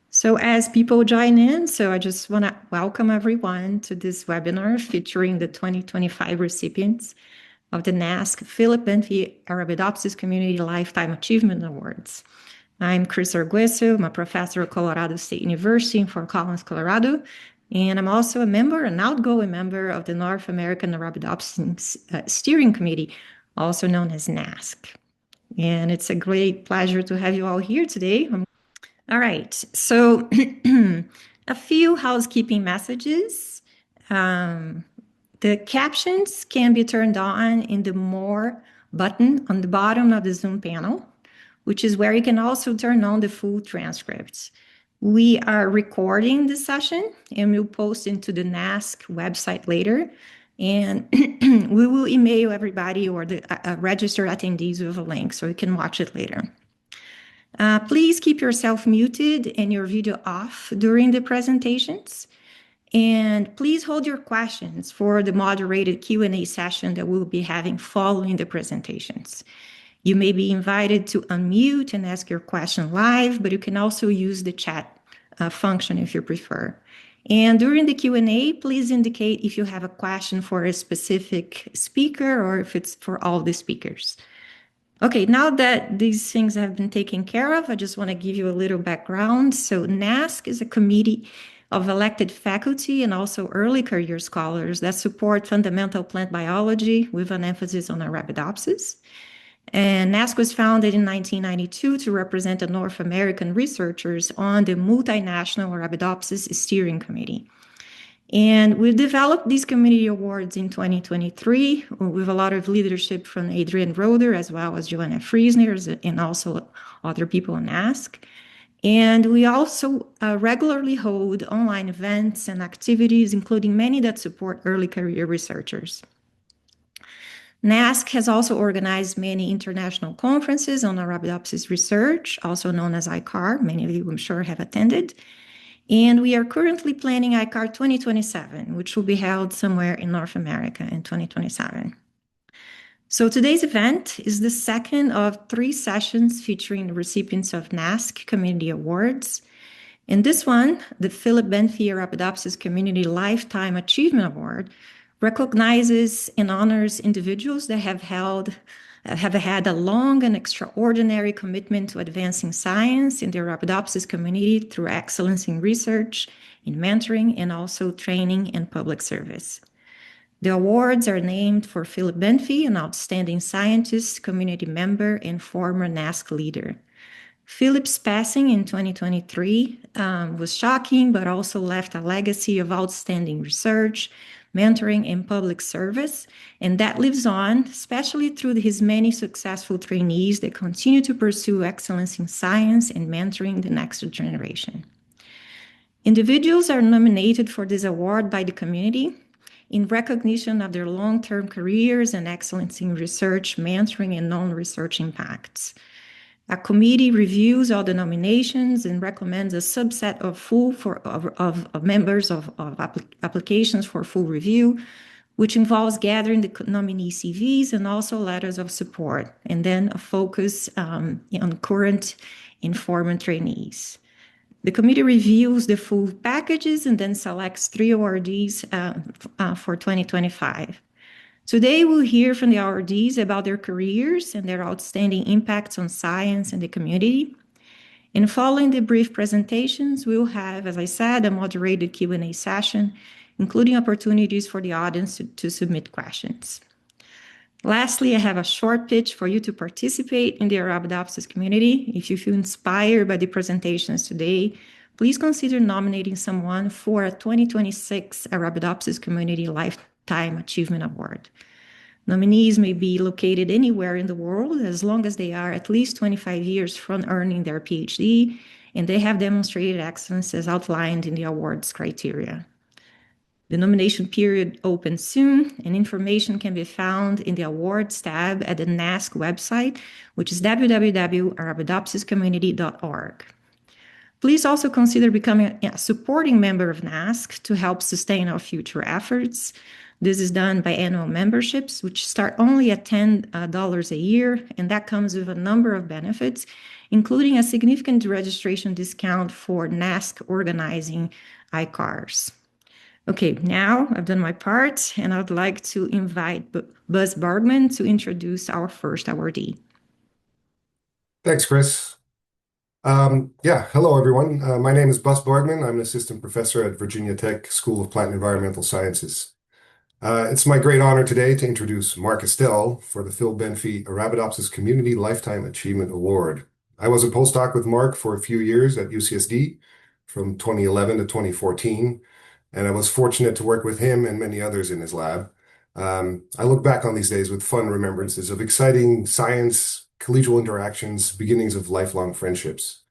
So as people join in, I just want to welcome everyone to this webinar featuring the 2025 recipients of the NAASC PNBenfey Arabidopsis Community Lifetime Achievement Awards. I'm Cris Argueso. I'm a professor at Colorado State University in Fort Collins, Colorado, and I'm also an outgoing member of the North American Arabidopsis Steering Committee, also known as NAASC. And it's a great pleasure to have you all here today. All right, so a few housekeeping messages. The captions can be turned on in the More button on the bottom of the Zoom panel, which is where you can also turn on the full transcripts. We are recording this session and we'll post into the NAASC website later. And we will email everybody or the registered attendees with a link so you can watch it later. Please keep yourself muted and your video off during the presentations. And please hold your questions for the moderated Q&A session that we'll be having following the presentations. You may be invited to unmute and ask your question live, but you can also use the chat function if you prefer. And during the Q&A, please indicate if you have a question for a specific speaker or if it's for all the speakers. Okay, now that these things have been taken care of, I just want to give you a little background. So NAASC is a committee of elected faculty and also early career scholars that support fundamental plant biology with an emphasis on Arabidopsis. And NAASC was founded in 1992 to represent the North American researchers on the multinational Arabidopsis Steering Committee. And we developed these community awards in 2023 with a lot of leadership from Adrian Roeder, as well as Joanna Friesner, and also other people in NAASC. And we also regularly hold online events and activities, including many that support early career researchers. NAASC has also organized many international conferences on Arabidopsis research, also known as ICAR. Many of you, I'm sure, have attended. And we are currently planning ICAR 2027, which will be held somewhere in North America in 2027. So today's event is the second of 3 sessions featuring the recipients of NAASC Community Awards. In this one, the PNBenfey Arabidopsis Community Lifetime Achievement Award recognizes and honors individuals that have had a long and extraordinary commitment to advancing science in the Arabidopsis community through excellence in research, in mentoring, and also training and public service. The awards are named for PNBenfey, an outstanding scientist, community member, and former NAASC leader. Philip's passing in 2023 was shocking, but also left a legacy of outstanding research, mentoring, and public service, and that lives on, especially through his many successful trainees that continue to pursue excellence in science and mentoring the next generation. Individuals are nominated for this award by the community in recognition of their long-term careers and excellence in research, mentoring, and non-research impacts. A committee reviews all the nominations and recommends a subset of members of applications for full review, which involves gathering the nominee CVs and also letters of support, and then a focus on current and former trainees. The committee reviews the full packages and then selects 3 awardees for 2025. Today, we'll hear from the awardees about their careers and their outstanding impacts on science and the community. And following the brief presentations, we'll have, as I said, a moderated Q&A session, including opportunities for the audience to submit questions. Lastly, I have a short pitch for you to participate in the Arabidopsis community. If you feel inspired by the presentations today, please consider nominating someone for a 2026 Arabidopsis Community Lifetime Achievement Award. Nominees may be located anywhere in the world as long as they are at least 25 years from earning their PhD and they have demonstrated excellence as outlined in the awards criteria. The nomination period opens soon, and information can be found in the awards tab at the NAASC website, which is www.arabidopsiscommunity.org. Please also consider becoming a supporting member of NAASC to help sustain our future efforts. This is done by annual memberships, which start only at $10 a year, and that comes with a number of benefits, including a significant registration discount for NAASC organizing ICARs. Okay, now I've done my part, and I'd like to invite Buzz Bargmann to introduce our first awardee. Thanks, Cris. Hello, everyone. My name is Buzz Bargmann. I'm an assistant professor at Virginia Tech School of Plant and Environmental Sciences. It's my great honor today to introduce Mark Estelle for the PNBenfey Arabidopsis Community Lifetime Achievement Award. I was a postdoc with Mark for a few years at UCSD from 2011 to 2014, and I was fortunate to work with him and many others in his lab. I look back on these days with fun remembrances of exciting science, collegial interactions, beginnings of lifelong friendships.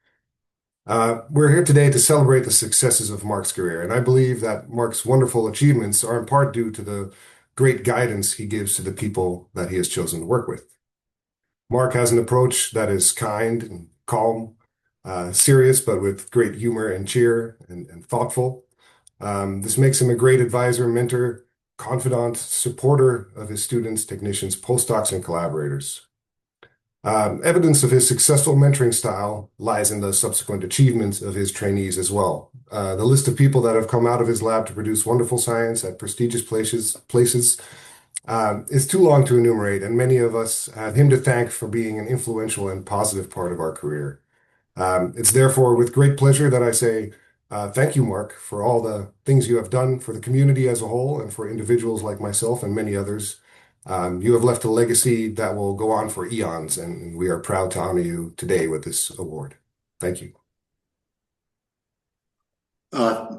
We're here today to celebrate the successes of Mark's career, and I believe that Mark's wonderful achievements are in part due to the great guidance he gives to the people that he has chosen to work with. Mark has an approach that is kind and calm, serious, but with great humor and cheer and thoughtful. This makes him a great advisor, mentor, confidant, supporter of his students, technicians, postdocs, and collaborators. Evidence of his successful mentoring style lies in the subsequent achievements of his trainees as well. The list of people that have come out of his lab to produce wonderful science at prestigious places is too long to enumerate, and many of us have him to thank for being an influential and positive part of our career. It's therefore with great pleasure that I say thank you, Mark, for all the things you have done for the community as a whole and for individuals like myself and many others. You have left a legacy that will go on for eons, and we are proud to honor you today with this award. Thank you.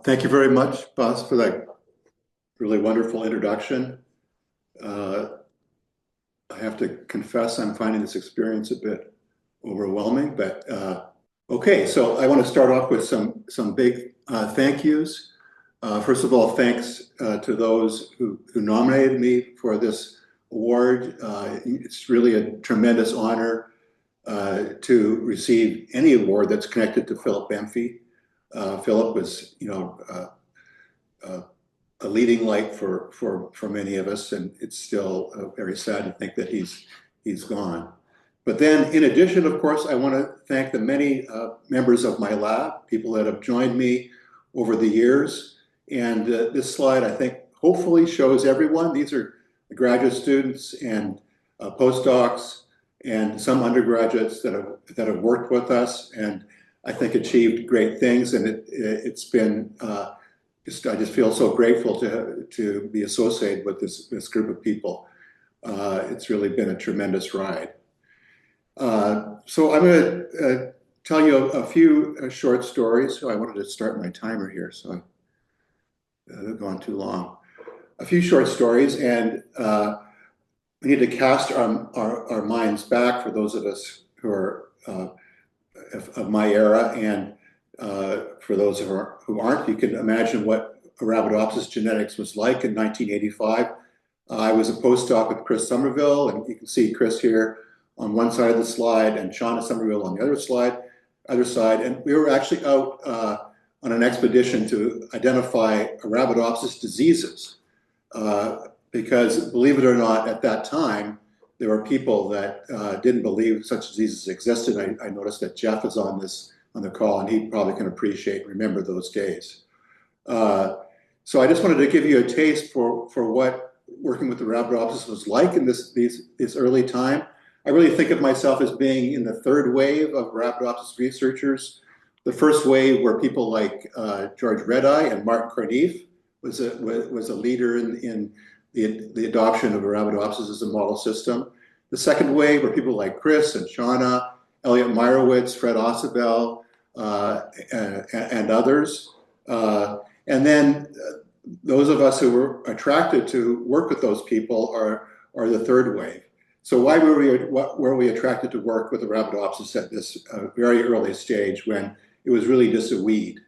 Thank you very much, Buzz, for that really wonderful introduction. I have to confess I'm finding this experience a bit overwhelming, but okay, so I want to start off with some big thank yous. First of all, thanks to those who nominated me for this award. It's really a tremendous honor to receive any award that's connected to Philip Benfey. Philip was, a leading light for many of us, and it's still very sad to think that he's gone. But then, in addition, of course, I want to thank the many members of my lab, people that have joined me over the years. And this slide, I think, hopefully shows everyone. These are the graduate students and postdocs and some undergraduates that have worked with us and I think achieved great things. And it's been I just feel so grateful to be associated with this group of people. It's really been a tremendous ride. So I'm going to tell you a few short stories. So I wanted to start my timer here, so I've gone too long. A few short stories, and we need to cast our minds back for those of us who are of my era, and for those who aren't, you can imagine what Arabidopsis genetics was like in 1985. I was a postdoc with Cris Somerville, and you can see Cris here on one side of the slide and Shauna Somerville on the other side, and we were actually out on an expedition to identify Arabidopsis diseases. Because believe it or not, at that time, there were people that didn't believe such diseases existed. I noticed that Jeff is on the call, and he probably can appreciate and remember those days. So I just wanted to give you a taste for what working with Arabidopsis was like in this early time. I really think of myself as being in the third wave of Arabidopsis researchers. The first wave were people like George Redeye and Maarten Koornneef was a leader in the adoption of Arabidopsis as a model system. The second wave were people like Cris and Shauna, Elliot Meyerowitz, Fred Ossibel, and others. And then those of us who were attracted to work with those people are the third wave. So why were we attracted to work with Arabidopsis at this very early stage when it was really just a weed?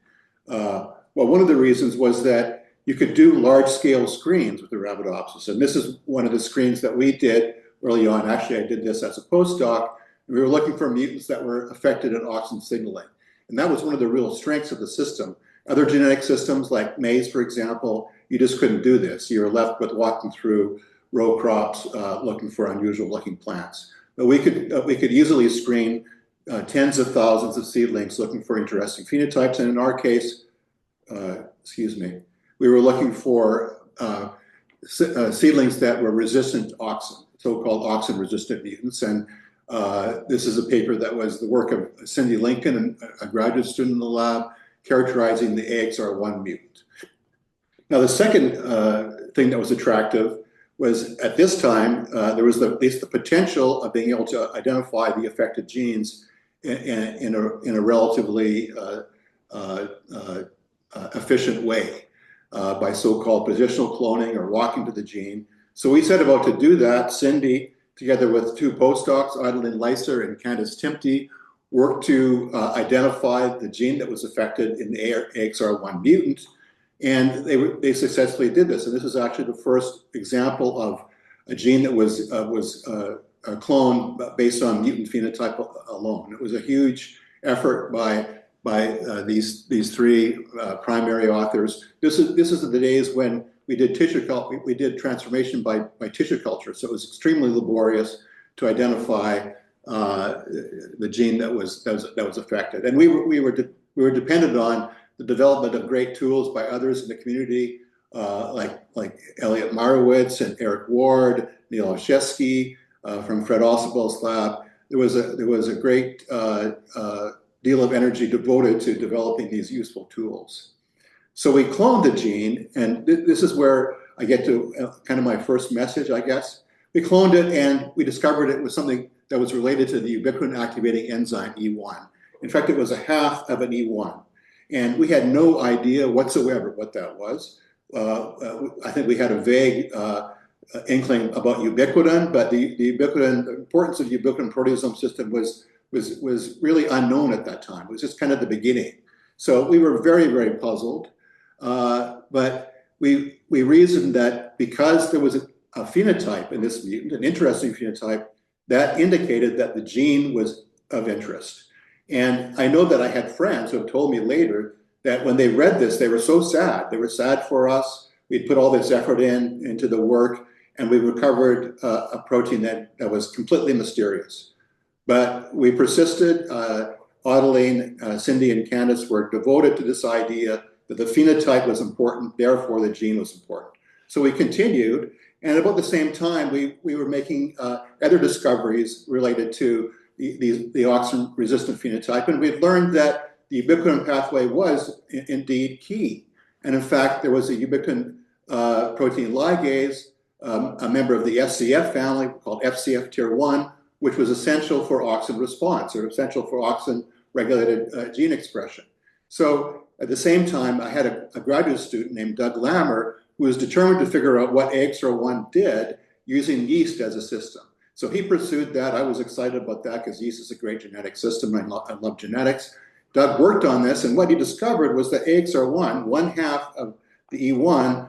Well, one of the reasons was that you could do large-scale screens with Arabidopsis, and this is one of the screens that we did early on. Actually, I did this as a postdoc. We were looking for mutants that were affected in auxin signaling, and that was one of the real strengths of the system. Other genetic systems like maize, for example, you just couldn't do this. You were left with walking through row crops looking for unusual looking plants. But we could easily screen tens of thousands of seedlings looking for interesting phenotypes. And in our case, we were looking for seedlings that were resistant to auxin, so-called auxin-resistant mutants. And this is a paper that was the work of Cindy Lincoln, a graduate student in the lab, characterizing the AXR1 mutant. Now, the second thing that was attractive was at this time, there was at least the potential of being able to identify the affected genes in a relatively efficient way by so-called positional cloning or walking to the gene. So we set about to do that. Cindy, together with two postdocs, Adeline Leiser and Candace Timty, worked to identify the gene that was affected in the AXR1 mutant. And they successfully did this. And this is actually the first example of a gene that was cloned based on mutant phenotype alone. It was a huge effort by these three primary authors. This is the days when we did tissue culture. We did transformation by tissue culture. So it was extremely laborious to identify the gene that was affected. And we were dependent on the development of great tools by others in the community, like Elliot Marowitz and Eric Ward, Neil Olszewski from Fred Ossibel's lab. There was a great deal of energy devoted to developing these useful tools. So we cloned the gene, and this is where I get to kind of my first message, I guess. We cloned it, and we discovered it was something that was related to the ubiquitin activating enzyme E1. In fact, it was a half of an E1. And we had no idea whatsoever what that was. I think we had a vague inkling about ubiquitin, but the importance of the ubiquitin proteasome system was really unknown at that time. It was just kind of the beginning. So we were very, very puzzled. But we reasoned that because there was a phenotype in this mutant, an interesting phenotype, that indicated that the gene was of interest. And I know that I had friends who have told me later that when they read this, they were so sad. They were sad for us. We'd put all this effort into the work, and we recovered a protein that was completely mysterious. But we persisted. Adeline, Cindy, and Candace were devoted to this idea that the phenotype was important, therefore the gene was important. So we continued, and about the same time, we were making other discoveries related to the auxin-resistant phenotype, and we had learned that the ubiquitin pathway was indeed key. And in fact, there was a ubiquitin protein ligase, a member of the FCF family called FCF tier 1, which was essential for auxin response, or essential for auxin-regulated gene expression. So at the same time, I had a graduate student named Doug Lammer who was determined to figure out what AXR1 did using yeast as a system. So he pursued that. I was excited about that because yeast is a great genetic system. I love genetics. Doug worked on this, and what he discovered was that AXR1, one half of the E1,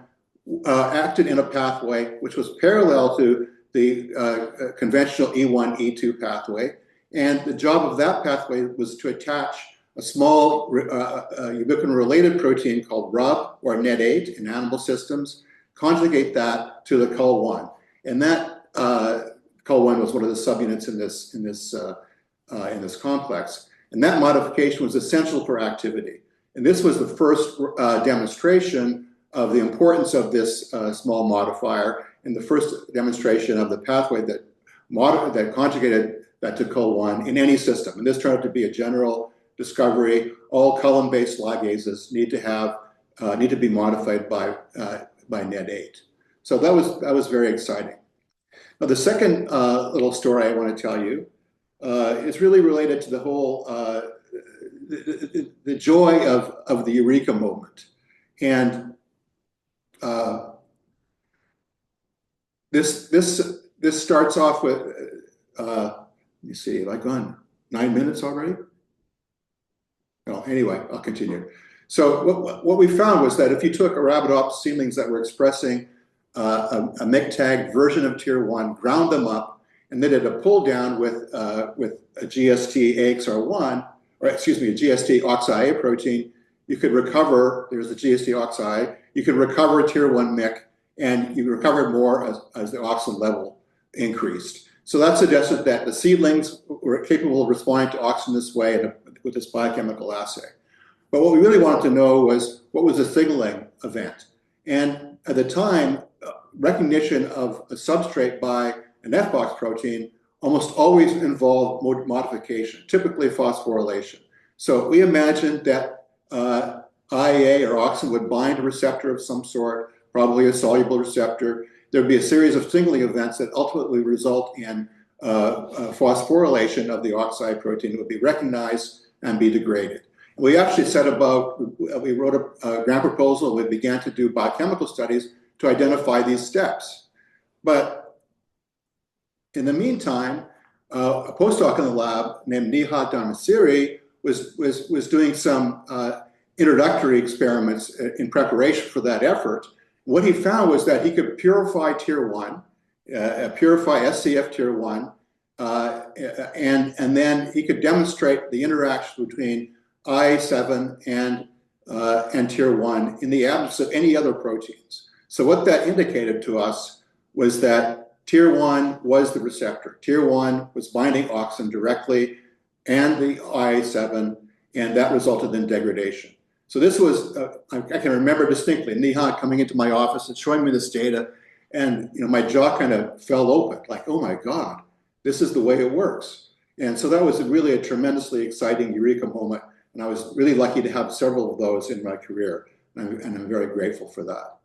acted in a pathway which was parallel to the conventional E1, E2 pathway. And the job of that pathway was to attach a small ubiquitin-related protein called RUB, or NET8 in animal systems, conjugate that to the CUL1. And that CUL1 was one of the subunits in this complex. And that modification was essential for activity. And this was the first demonstration of the importance of this small modifier, and the first demonstration of the pathway that conjugated that to CUL1 in any system. And this turned out to be a general discovery. All column-based ligases need to be modified by NET8. So that was very exciting. Now, the second little story I want to tell you is really related to the whole the joy of the Eureka moment. And this starts off with let me see, have I gone 9 minutes already? Well, anyway, I'll continue. So what we found was that if you took Arabidopsis seedlings that were expressing a MIG-tagged version of tier 1, ground them up, and then did a pull down with a GST AXR1, or excuse me, a GST oxi protein, you could recover, there's the GST oxi, you can recover tier 1 MIC, and you recover more as the oxygen level increased. So that suggested that the seedlings were capable of responding to oxygen this way with this biochemical assay. But what we really wanted to know was what was the signaling event. And at the time, recognition of a substrate by an F-box protein almost always involved modification, typically phosphorylation. So we imagined that IAA or oxygen would bind a receptor of some sort, probably a soluble receptor. There'd be a series of signaling events that ultimately result in phosphorylation of the oxide protein that would be recognized and be degraded. We actually we wrote a grant proposal. We began to do biochemical studies to identify these steps. But in the meantime, a postdoc in the lab named Nihat Dharmasiri was doing some introductory experiments in preparation for that effort. What he found was that he could purify tier 1, purify SCF tier 1, and then he could demonstrate the interaction between I7 and tier 1 in the absence of any other proteins. So what that indicated to us was that tier 1 was the receptor. Tier 1 was binding oxygen directly and the I7, and that resulted in degradation. So this was, I can remember distinctly, Nihat coming into my office and showing me this data, and my jaw kind of fell open, like, oh my God, this is the way it works. And so that was really a tremendously exciting eureka moment, and I was really lucky to have several of those in my career, and I'm very grateful for that.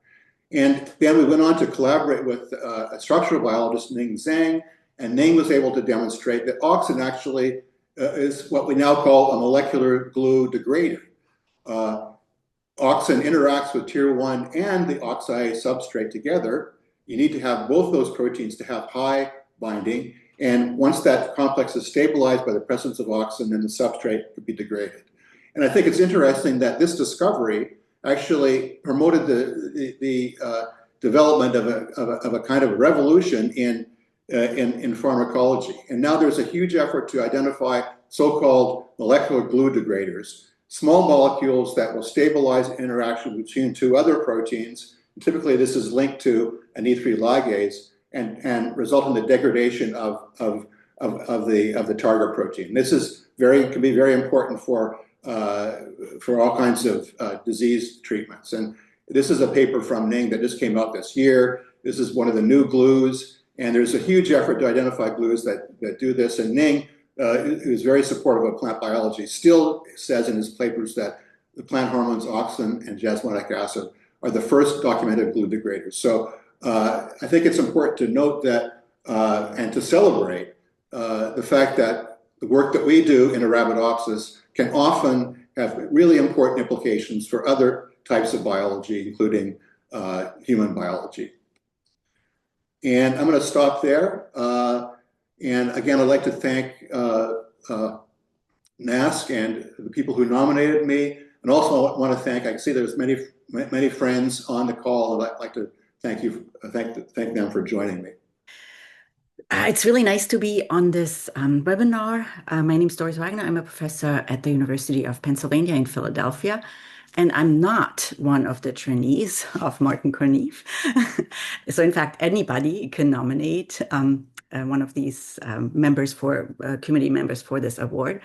And then we went on to collaborate with a structural biologist, Ning Zhang, and Ning was able to demonstrate that oxygen actually is what we now call a molecular glue degrader. Oxygen interacts with tier 1 and the oxide substrate together. You need to have both those proteins to have high binding, and once that complex is stabilized by the presence of oxygen, then the substrate could be degraded. And I think it's interesting that this discovery actually promoted the development of a kind of revolution in pharmacology. And now there's a huge effort to identify so-called molecular glue degraders, small molecules that will stabilize interaction between two other proteins. Typically, this is linked to an E3 ligase and result in the degradation of the target protein. This is can be very important for all kinds of disease treatments. And this is a paper from Ning that just came out this year. This is one of the new glues, and there's a huge effort to identify glues that do this. And Ning, who's very supportive of plant biology, still says in his papers that the plant hormones oxygen and jasmonic acid are the first documented glue degraders. So I think it's important to note that and to celebrate the fact that the work that we do in Arabidopsis can often have really important implications for other types of biology, including human biology. And I'm going to stop there. And again, I'd like to thank NAASC and the people who nominated me. And also I want to thank, I can see there's many friends on the call, and I'd like to thank them for joining me. It's really nice to be on this webinar. My name is Doris Wagner. I'm a professor at the University of Pennsylvania in Philadelphia, and I'm not one of the trainees of Maarten Koornneef. So in fact, anybody can nominate one of these committee members for this award.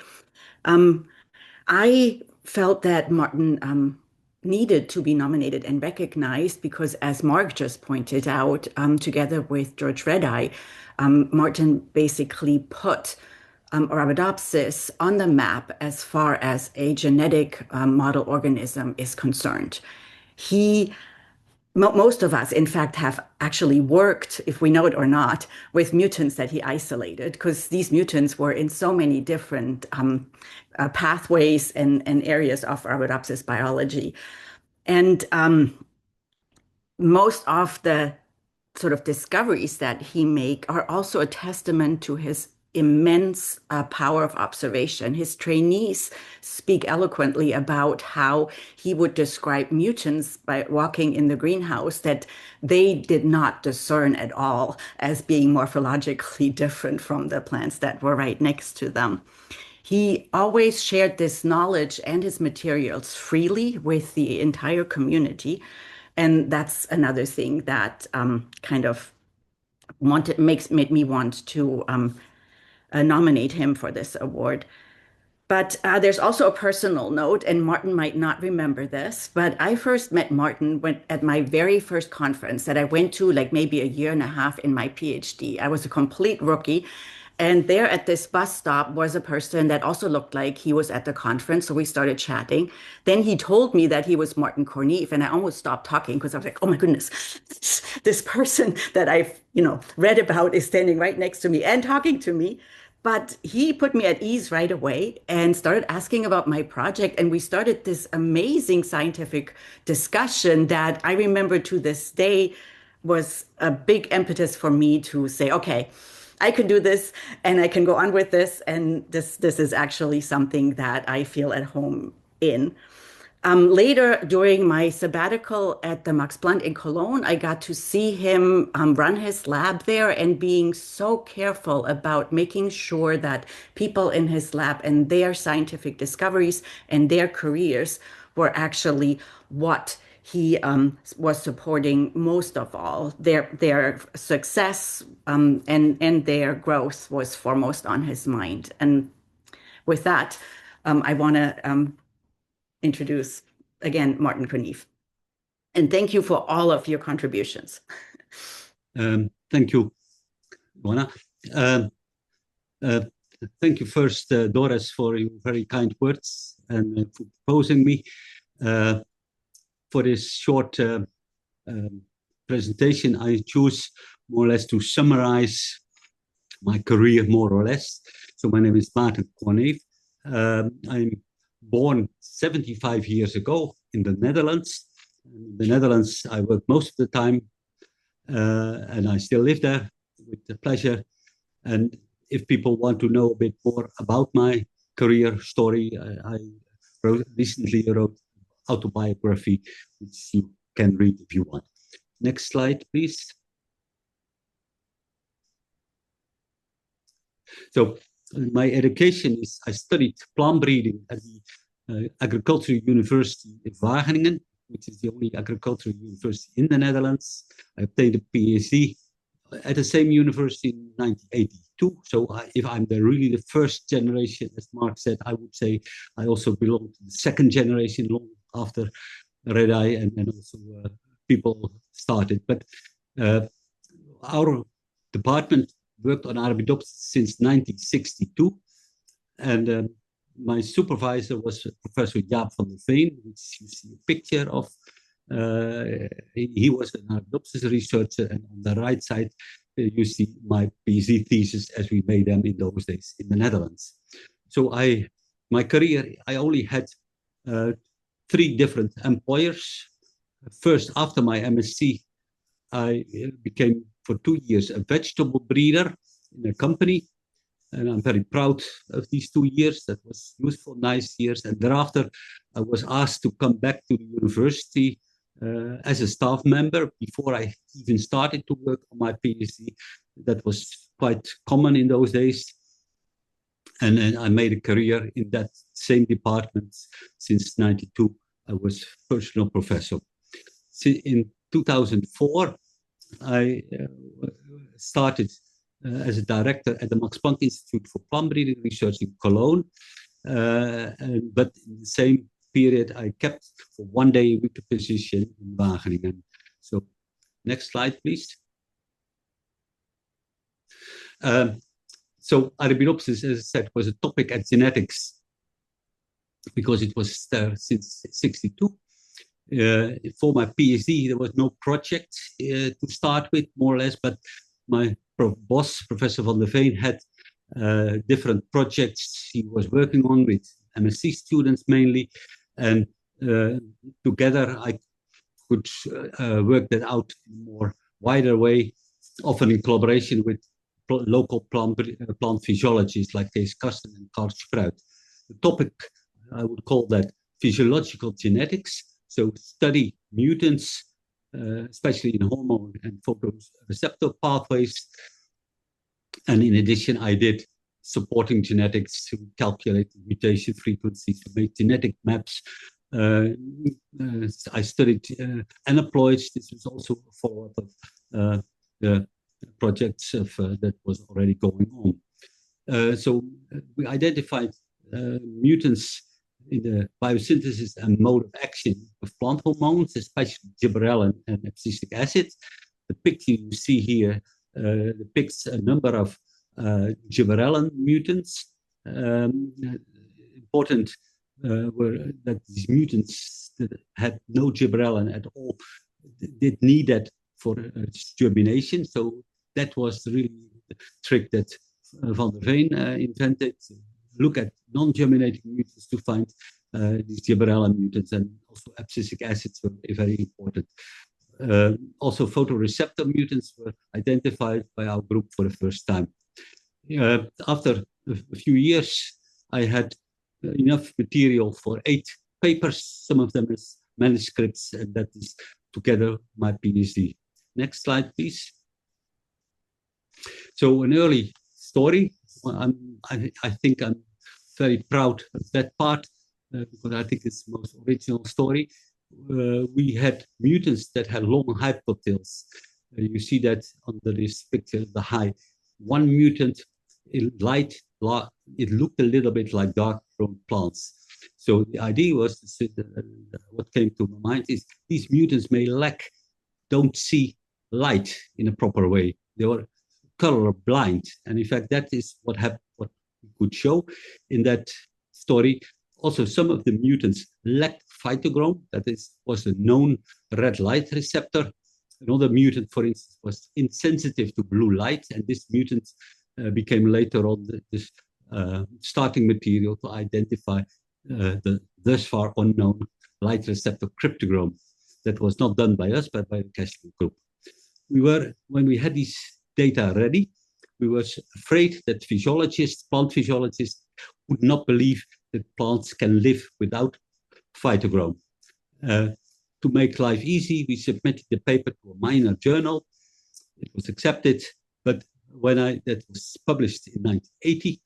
I felt that Maarten needed to be nominated and recognized because, as Mark just pointed out, together with George Redeye, Maarten basically put Arabidopsis on the map as far as a genetic model organism is concerned. Most of us, in fact, have actually worked, if we know it or not, with mutants that he isolated, because these mutants were in so many different pathways and areas of Arabidopsis biology. And most of the sort of discoveries that he make are also a testament to his immense power of observation. His trainees speak eloquently about how he would describe mutants by walking in the greenhouse that they did not discern at all as being morphologically different from the plants that were right next to them. He always shared this knowledge and his materials freely with the entire community. And that's another thing that kind of made me want to nominate him for this award. But there's also a personal note, and Maarten might not remember this, but I first met Maarten at my very first conference that I went to, like maybe a year and a half in my PhD. I was a complete rookie. And there at this bus stop was a person that also looked like he was at the conference. So we started chatting. Then he told me that he was Maarten Koornneef, and I almost stopped talking because I was like, oh my goodness, this person that I've, read about is standing right next to me and talking to me. But he put me at ease right away and started asking about my project. And we started this amazing scientific discussion that I remember to this day was a big impetus for me to say, okay, I can do this and I can go on with this. And this is actually something that I feel at home in. Later, during my sabbatical at the Max Planck in Cologne, I got to see him run his lab there and being so careful about making sure that people in his lab and their scientific discoveries and their careers were actually what he was supporting most of all. Their success and their growth was foremost on his mind. And with that, I want to introduce again Maarten Koornneef. And thank you for all of your contributions. Thank you, Mona. Thank you first, Doris, for your very kind words and for proposing me for this short presentation. I choose more or less to summarize my career more or less. So my name is Maarten Koornneef. I'm born 75 years ago in the Netherlands. In the Netherlands, I work most of the time, and I still live there with pleasure. And if people want to know a bit more about my career story, I recently wrote autobiography, which you can read if you want. Next slide, please. So my education is, I studied plant breeding at the Agricultural University in Wageningen, which is the only agricultural university in the Netherlands. I obtained a PhD at the same university in 1982. So if I'm really the first generation, as Mark said, I would say I also belong to the second generation long after Red Eye and also people started. But our department worked on Arabidopsis since 1962. And my supervisor was Professor Jaap van der Veen, which you see a picture of. He was an Arabidopsis researcher, and on the right side, you see my PhD thesis as we made them in those days in the Netherlands. So my career, I only had 3 different employers. First, after my MSc, I became for 2 years a vegetable breeder in a company. And I'm very proud of these 2 years. That was useful, nice years. And thereafter, I was asked to come back to the university as a staff member before I even started to work on my PhD. That was quite common in those days. And then I made a career in that same department since 92. I was personal professor. In 2004, I started as a director at the Max Planck Institute for Plant Breeding Research in Cologne. But in the same period, I kept for 1 day a week a position in Wageningen. So next slide, please. So Arabidopsis, as I said, was a topic at genetics because it was there since 62. For my PhD, there was no project to start with, more or less, but my boss, Professor van der Veen, had different projects he was working on with MSc students mainly, and together I could work that out in a more wider way, often in collaboration with local plant physiologists like Kees Karsten and Karl Spruit. The topic, I would call that physiological genetics, so study mutants, especially in hormone and photoreceptor pathways. And in addition, I did supporting genetics to calculate mutation frequencies, to make genetic maps I studied aneuploids. This was also a follow-up of the projects that was already going on. So we identified mutants in the biosynthesis and mode of action of plant hormones, especially gibberellin and abscisic acid. The picture you see here depicts a number of gibberellin mutants. Important were that these mutants that had no gibberellin at all did need that for germination. So that was really the trick that Van der Veen invented. Look at non-germinating mutants to find these gibberellin mutants, and also abscisic acids were very important. Also, photoreceptor mutants were identified by our group for the first time. After a few years, I had enough material for 8 papers, some of them as manuscripts, and that is together my PhD. Next slide, please. So an early story. I think I'm very proud of that part because I think it's the most original story. We had mutants that had long hypotails. You see that under this picture, the high. One mutant in light, it looked a little bit like dark brown plants. So the idea was, what came to my mind is these mutants don't see light in a proper way. They were color blind. And in fact, that is what we could show in that story. Also, some of the mutants lacked phytochrome, that was a known red light receptor. Another mutant, for instance, was insensitive to blue light, and this mutant became later on this starting material to identify the thus far unknown light receptor cryptogrome. That was not done by us, but by the Kessler group. When we had these data ready, we were afraid that plant physiologists, would not believe that plants can live without phytochrome. To make life easy, we submitted the paper to a minor journal. It was accepted, but that was published in 1980.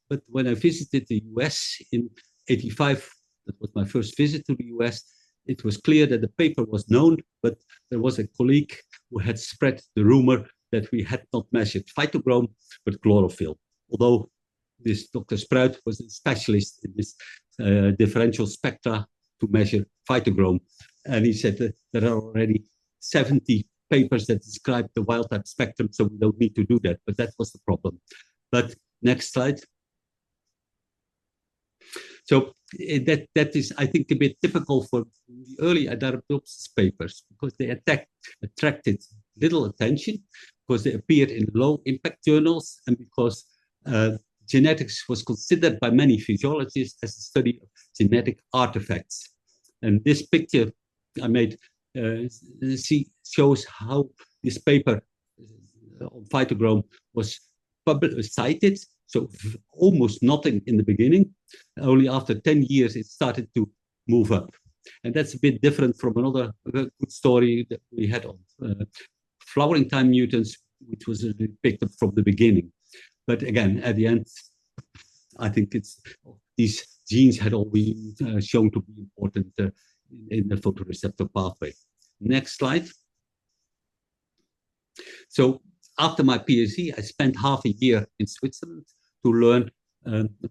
But when I visited the US in 85, that was my first visit to the US, it was clear that the paper was known, but there was a colleague who had spread the rumor that we had not measured phytochrome, but chlorophyll. Although this Dr. Spruit was a specialist in this differential spectra to measure phytochrome. And he said that there are already 70 papers that describe the wild type spectrum, so we don't need to do that. But that was the problem. But next slide. So that is, I think, a bit typical for the early Arabidopsis papers, because they attracted little attention, because they appeared in low impact journals, and because genetics was considered by many physiologists as a study of genetic artifacts. And this picture I made shows how this paper on phytochrome was cited. So almost nothing in the beginning. Only after 10 years, it started to move up. And that's a bit different from another good story that we had on flowering time mutants, which was picked up from the beginning. But again, at the end, I think these genes had all been shown to be important in the photoreceptor pathway. Next slide. So after my PhD, I spent half a year in Switzerland to learn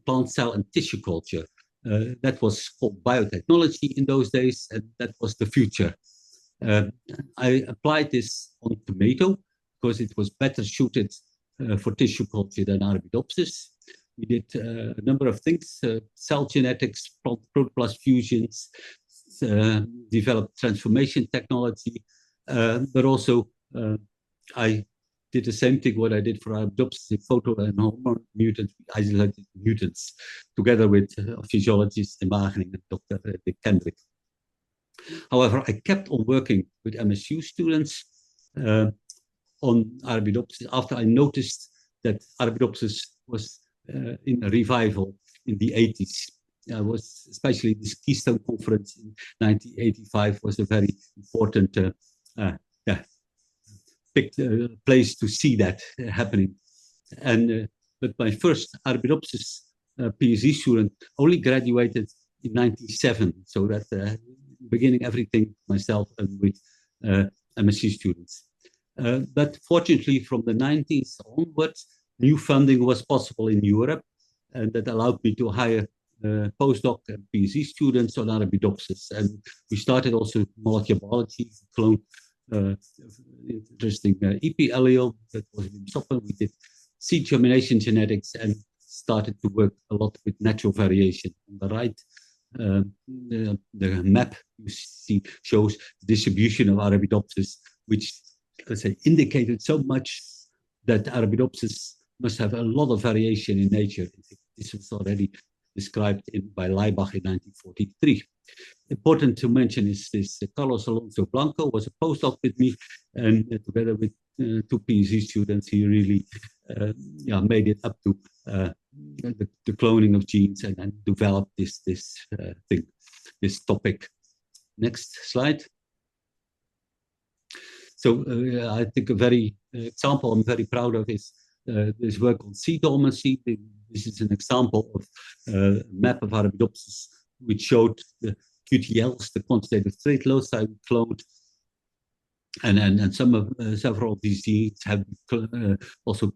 plant cell and tissue culture. That was called biotechnology in those days, and that was the future. I applied this on tomato because it was better suited for tissue culture than Arabidopsis. We did a number of things, cell genetics, protoplast fusions, developed transformation technology, but also I did the same thing what I did for Arabidopsis in photo and hormone mutants. We isolated mutants together with physiologists in Wagner and Dr. Kendrick. However, I kept on working with MSU students on Arabidopsis after I noticed that Arabidopsis was in a revival in the 80s. Especially this Keystone Conference in 1985 was a very important place to see that happening. And but my first Arabidopsis PhD student only graduated in 1997. So that beginning everything myself and with MSc students. But fortunately, from the 90s onwards, new funding was possible in Europe, and that allowed me to hire postdoc and PhD students on Arabidopsis. And we started also molecular biology, clone interesting EP allele that was in Soppen. We did seed germination genetics and started to work a lot with natural variation. On the right, the map you see shows the distribution of Arabidopsis, which, let's say, indicated so much that Arabidopsis must have a lot of variation in nature. This was already described by Leibach in 1943. Important to mention is this Carlos Alonso Blanco was a postdoc with me, and together with two PhD students, he really made it up to the cloning of genes and developed this topic. Next slide. So I think a very example I'm very proud of is this work on seed dormancy. This is an example of a map of Arabidopsis, which showed the QTLs, the quantitative trait loci we cloned, and several of these genes have also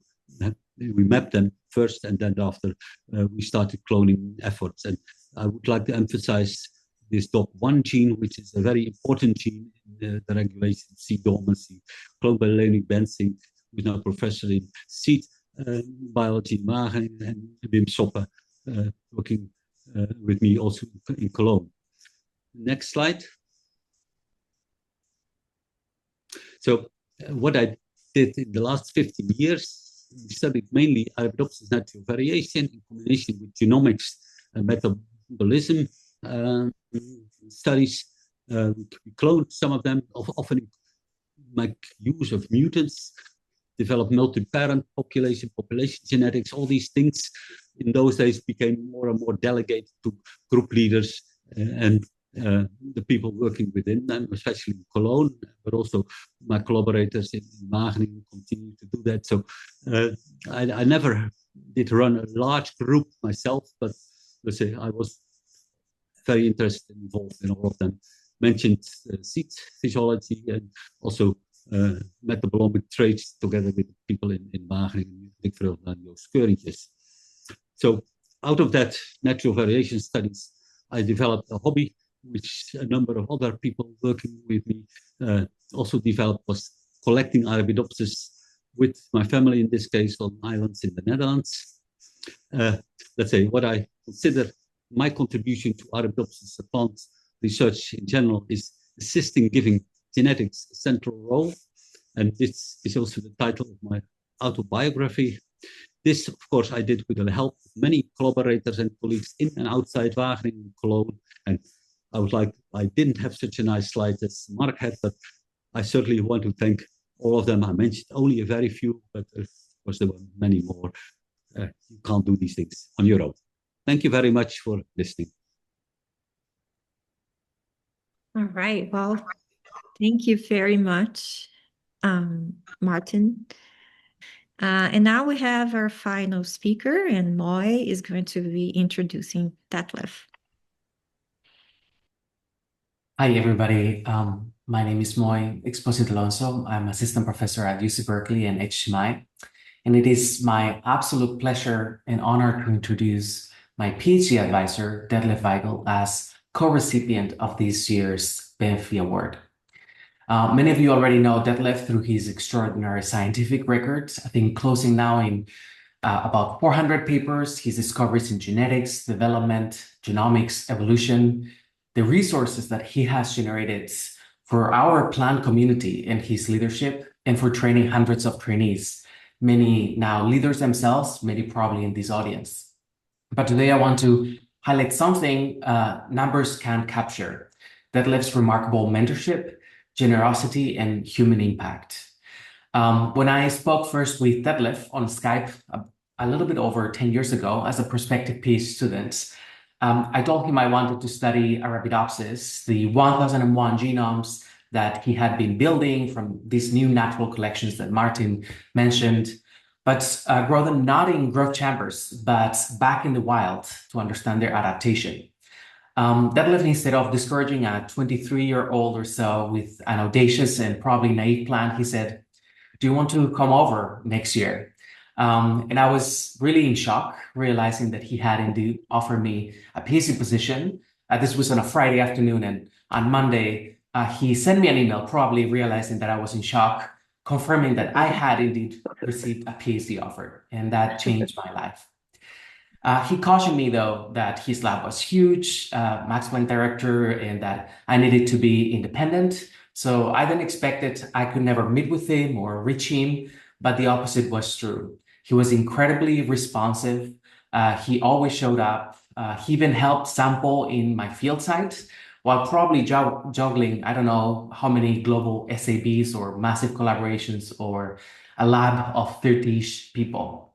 we mapped them first, and then after we started cloning efforts. And I would like to emphasize this DOP1 gene, which is a very important gene in the regulation of seed dormancy, cloned by Bensing, who is now professor in seed biology in Wagner, and Wim Soppe, working with me also in Cologne. Next slide. So what I did in the last 15 years, we studied mainly Arabidopsis natural variation in combination with genomics and metabolism studies. We cloned some of them, often make use of mutants, develop multi-parent population genetics. All these things in those days became more and more delegated to group leaders and the people working within them, especially in Cologne, but also my collaborators in Wageningen continue to do that. So I never did run a large group myself, but let's say I was very interested and involved in all of them. Mentioned seed physiology and also metabolomic traits together with people in Wageningen, Detlef and Joost Keurentjes. So out of that natural variation studies, I developed a hobby, which a number of other people working with me also developed, was collecting Arabidopsis with my family, in this case on islands in the Netherlands. Let's say what I consider my contribution to Arabidopsis plant research in general is assisting giving genetics a central role. And this is also the title of my autobiography. This, of course, I did with the help of many collaborators and colleagues in and outside Wageningen and Cologne. And I didn't have such a nice slide as Mark had, but I certainly want to thank all of them. I mentioned only a very few, but of course there were many more. You can't do these things on your own. Thank you very much for listening. All right. Well, thank you very much, Maarten. And now we have our final speaker, and Moy is going to be introducing Detlef. Hi, everybody. My name is Moy Exposito-Alonso. I'm assistant professor at UC Berkeley and HMI. And it is my absolute pleasure and honor to introduce my PhD advisor, Detlef Weigel, as co-recipient of this year's PNBenfey Award. Many of you already know Detlef through his extraordinary scientific records. I think closing now in about 400 papers, his discoveries in genetics, development, genomics, evolution, the resources that he has generated for our plant community and his leadership, and for training hundreds of trainees, many now leaders themselves, many probably in this audience. But today I want to highlight something numbers can't capture: Detlef's remarkable mentorship, generosity, and human impact. When I spoke first with Detlef on Skype a little bit over 10 years ago as a prospective PhD student, I told him I wanted to study Arabidopsis, the 1001 genomes that he had been building from these new natural collections that Maarten mentioned, but grow them not in growth chambers, but back in the wild to understand their adaptation. Detlef, instead of discouraging a 23-year-old or so with an audacious and probably naive plan, he said, "Do you want to come over next year?" And I was really in shock, realizing that he had indeed offered me a PhD position. This was on a Friday afternoon, and on Monday, he sent me an email, probably realizing that I was in shock, confirming that I had indeed received a PhD offer, and that changed my life. He cautioned me, though, that his lab was huge, Max Planck director, and that I needed to be independent. So I then expected I could never meet with him or reach him, but the opposite was true. He was incredibly responsive. He always showed up. He even helped sample in my field site while probably juggling, I don't know how many global SABs or massive collaborations or a lab of 30-ish people.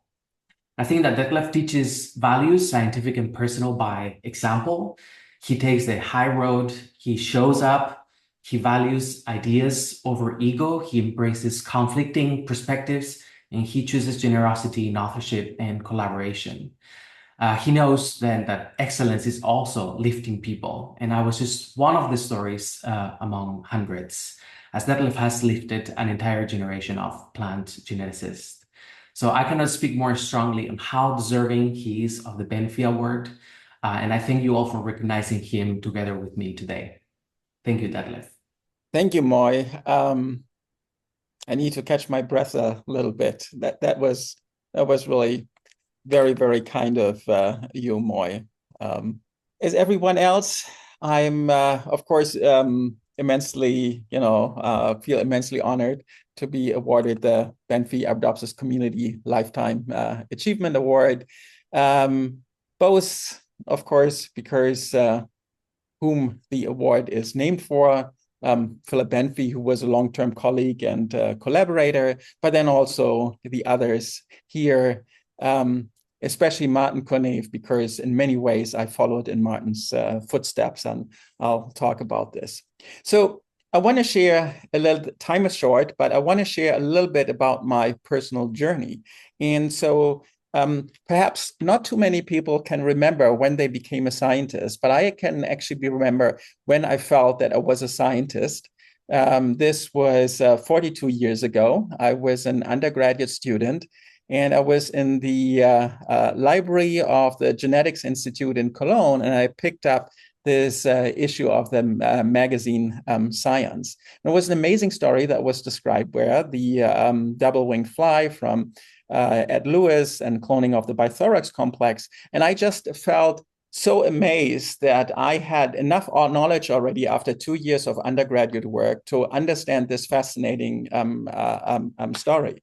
I think that Detlef teaches values, scientific and personal, by example. He takes the high road. He shows up. He values ideas over ego. He embraces conflicting perspectives, and he chooses generosity in authorship and collaboration. He knows then that excellence is also lifting people. And I was just one of the stories among hundreds, as Detlef has lifted an entire generation of plant geneticists. So I cannot speak more strongly on how deserving he is of the Benfey Award. And I thank you all for recognizing him together with me today. Thank you, Detlef. Thank you, Moy. I need to catch my breath a little bit. That was really very, very kind of you, Moy. As everyone else, I'm of course immensely, feel immensely honored to be awarded the Benfey Arabidopsis Community Lifetime Achievement Award. Both, of course, because whom the award is named for, Philip Benfey, who was a long-term colleague and collaborator, but then also the others here, especially Maarten Koornneef, because in many ways I followed in Maarten's footsteps, and I'll talk about this. So I want to share a little, time is short, but I want to share a little bit about my personal journey. And so perhaps not too many people can remember when they became a scientist, but I can actually remember when I felt that I was a scientist. This was 42 years ago. I was an undergraduate student, and I was in the library of the Genetics Institute in Cologne, and I picked up this issue of the magazine Science. And it was an amazing story that was described where the double-winged fly from Ed Lewis and cloning of the bithorax complex. And I just felt so amazed that I had enough knowledge already after 2 years of undergraduate work to understand this fascinating story.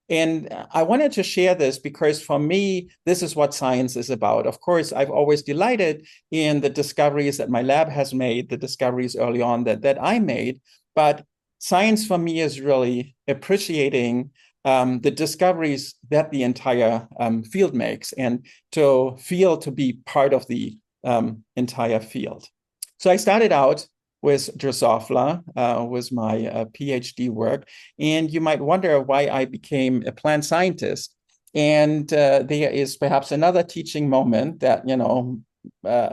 And I wanted to share this because for me, this is what science is about. Of course, I've always delighted in the discoveries that my lab has made, the discoveries early on that I made. But science for me is really appreciating the discoveries that the entire field makes and to feel to be part of the entire field. So I started out with Drosophila, was my PhD work. And you might wonder why I became a plant scientist. And there is perhaps another teaching moment that,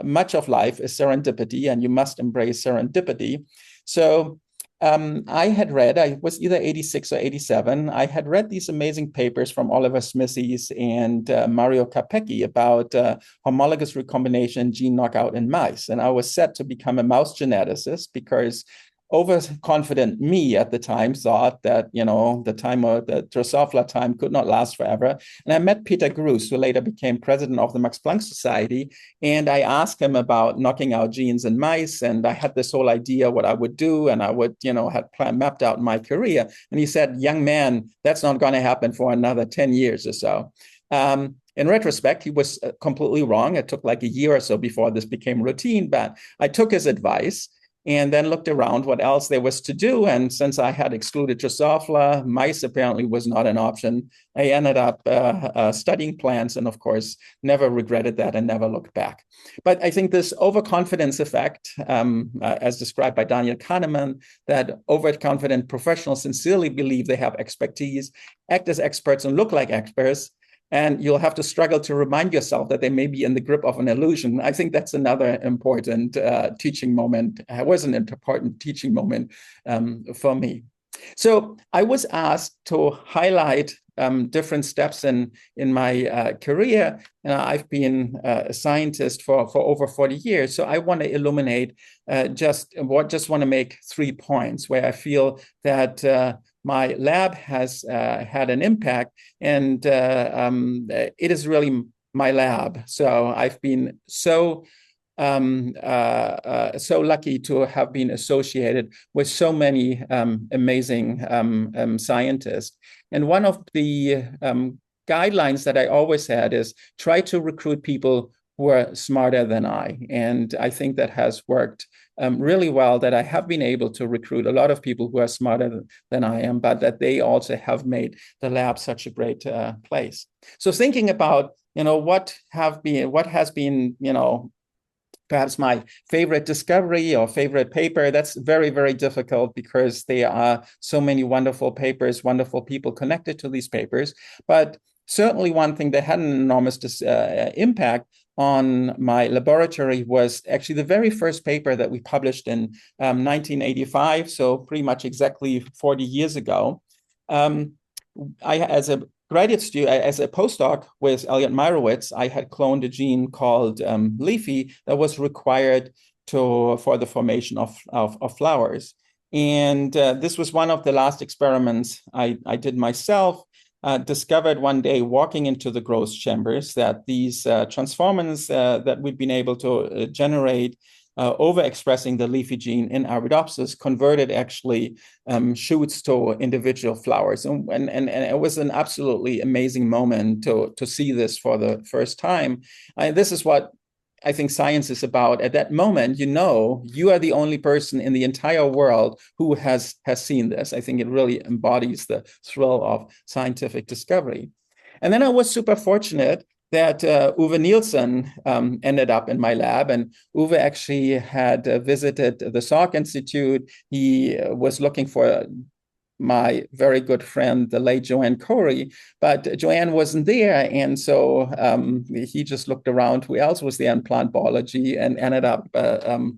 much of life is serendipity, and you must embrace serendipity. So I had read, I was either 86 or 87, I had read these amazing papers from Oliver Smithies and Mario Capecchi about homologous recombination gene knockout in mice. And I was set to become a mouse geneticist because overconfident me at the time thought that, the time of the Drosophila time could not last forever. And I met Peter Groos, who later became president of the Max Planck Society. And I asked him about knocking out genes in mice. And I had this whole idea what I would do. And I would, had mapped out my career. And he said, young man, that's not going to happen for another 10 years or so. In retrospect, he was completely wrong. It took like a year or so before this became routine, but I took his advice and then looked around what else there was to do. And since I had excluded Drosophila, mice apparently was not an option. I ended up studying plants and, of course, never regretted that and never looked back. But I think this overconfidence effect, as described by Daniel Kahneman, that overconfident professionals sincerely believe they have expertise, act as experts and look like experts, and you'll have to struggle to remind yourself that they may be in the grip of an illusion. I think that's another important teaching moment. It was an important teaching moment for me. So I was asked to highlight different steps in my career. I've been a scientist for over 40 years. So I want to illuminate just want to make 3 points where I feel that my lab has had an impact, and it is really my lab. So I've been so lucky to have been associated with so many amazing scientists. And one of the guidelines that I always had is try to recruit people who are smarter than I. And I think that has worked really well, that I have been able to recruit a lot of people who are smarter than I am, but that they also have made the lab such a great place. So thinking about, what has been, perhaps my favorite discovery or favorite paper, that's very, very difficult because there are so many wonderful papers, wonderful people connected to these papers. But certainly one thing that had an enormous impact on my laboratory was actually the very first paper that we published in 1985, so pretty much exactly 40 years ago. As a graduate student, as a postdoc with Elliot Meyerowitz, I had cloned a gene called leafy that was required for the formation of flowers. And this was one of the last experiments I did myself. Discovered one day walking into the growth chambers that these transformants that we'd been able to generate overexpressing the leafy gene in Arabidopsis converted actually shoots to individual flowers. And it was an absolutely amazing moment to see this for the first time. This is what I think science is about. At that moment, you are the only person in the entire world who has seen this. I think it really embodies the thrill of scientific discovery. And then I was super fortunate that Uwe Nielsen ended up in my lab, and Uwe actually had visited the Salk Institute. He was looking for my very good friend, the late Joanne Corey, but Joanne wasn't there. And so he just looked around who else was there in plant biology and ended up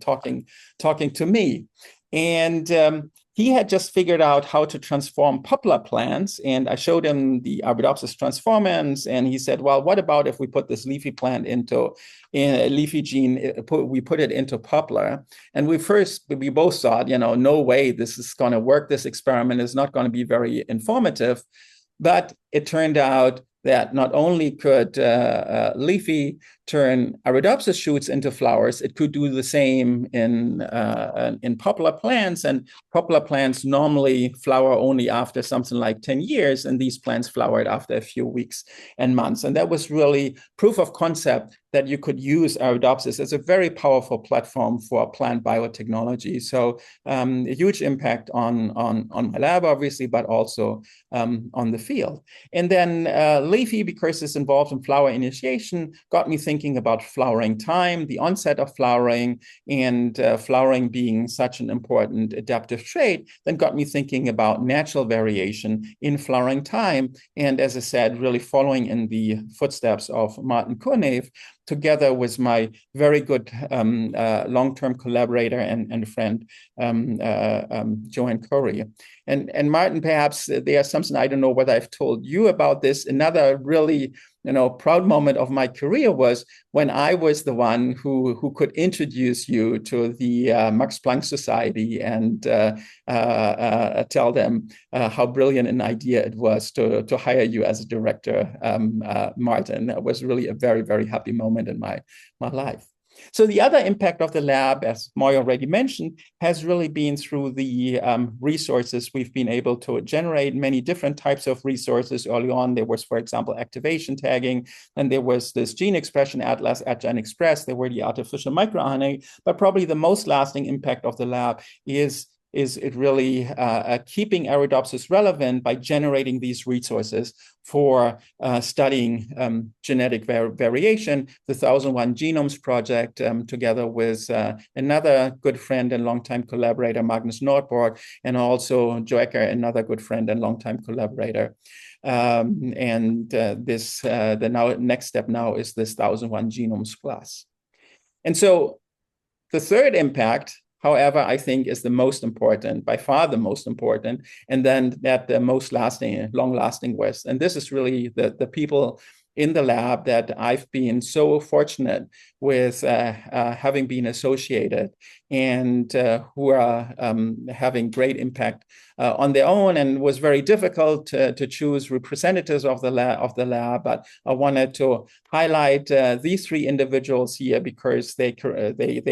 talking to me. And he had just figured out how to transform poplar plants, and I showed him the Arabidopsis transformants, and he said, well, what about if we put this leafy plant into a leafy gene, we put it into poplar? And we both thought, no way this is going to work. This experiment is not going to be very informative. But it turned out that not only could leafy turn Arabidopsis shoots into flowers, it could do the same in poplar plants. And poplar plants normally flower only after something like 10 years, and these plants flowered after a few weeks and months. And that was really proof of concept that you could use Arabidopsis as a very powerful platform for plant biotechnology. So a huge impact on my lab, obviously, but also on the field. And then leafy, because it's involved in flower initiation, got me thinking about flowering time, the onset of flowering, and flowering being such an important adaptive trait, then got me thinking about natural variation in flowering time. And as I said, really following in the footsteps of Maarten Koornneef, together with my very good long-term collaborator and friend, Joanne Corey. And Maarten, perhaps there's something, I don't know whether I've told you about this. Another really proud moment of my career was when I was the one who could introduce you to the Max Planck Society and tell them how brilliant an idea it was to hire you as a director, Maarten. That was really a very, very happy moment in my life. So the other impact of the lab, as Moy already mentioned, has really been through the resources we've been able to generate, many different types of resources. Early on, there was, for example, activation tagging, and there was this gene expression atlas at GenExpress. There were the artificial microRNA, but probably the most lasting impact of the lab is it really keeping Arabidopsis relevant by generating these resources for studying genetic variation. The 1001 Genomes Project, together with another good friend and longtime collaborator, Magnus Nordborg, and also Joe Ecker, another good friend and longtime collaborator, The next step now is this 1,001 Genomes Plus. And so the third impact, however, I think is the most important, by far the most important, and then that the most lasting, long-lasting was. And this is really the people in the lab that I've been so fortunate with having been associated, and who are having great impact on their own, and was very difficult to choose representatives of the lab. But I wanted to highlight these three individuals here because they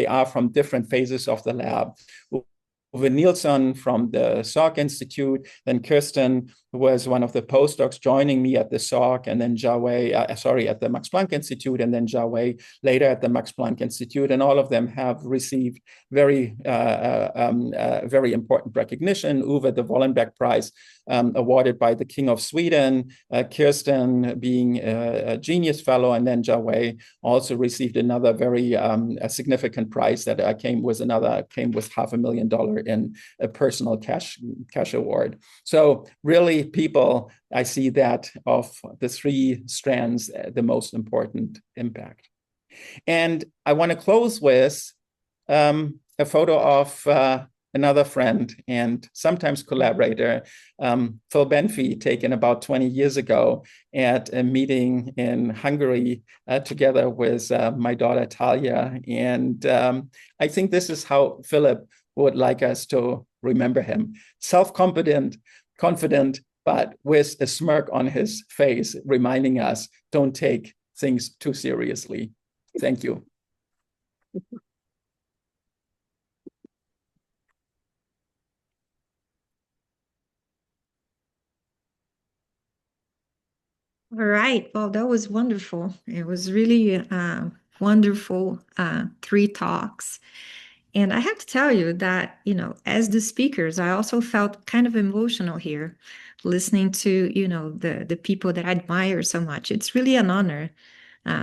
are from different phases of the lab. Uwe Nielsen from the Salk Institute, then Kirsten, who was one of the postdocs joining me at the Salk, and then at the Max Planck Institute, and then Jiawei later at the Max Planck Institute. And all of them have received very important recognition. Uwe, the Wallenberg Prize, awarded by the King of Sweden, Kirsten being a Genius Fellow, and then Jiawei also received another very significant prize that came with $500,000 in a personal cash award. So really, people, I see that of the three strands, the most important impact. And I want to close with a photo of another friend and sometimes collaborator, Phil Benfey, taken about 20 years ago at a meeting in Hungary together with my daughter Talia. And I think this is how Philip would like us to remember him. Self-confident, confident, but with a smirk on his face, reminding us, don't take things too seriously. Thank you. All right. Well, that was wonderful. It was really wonderful 3 talks. And I have to tell you that, as the speakers, I also felt kind of emotional here, listening to, the people that I admire so much. It's really an honor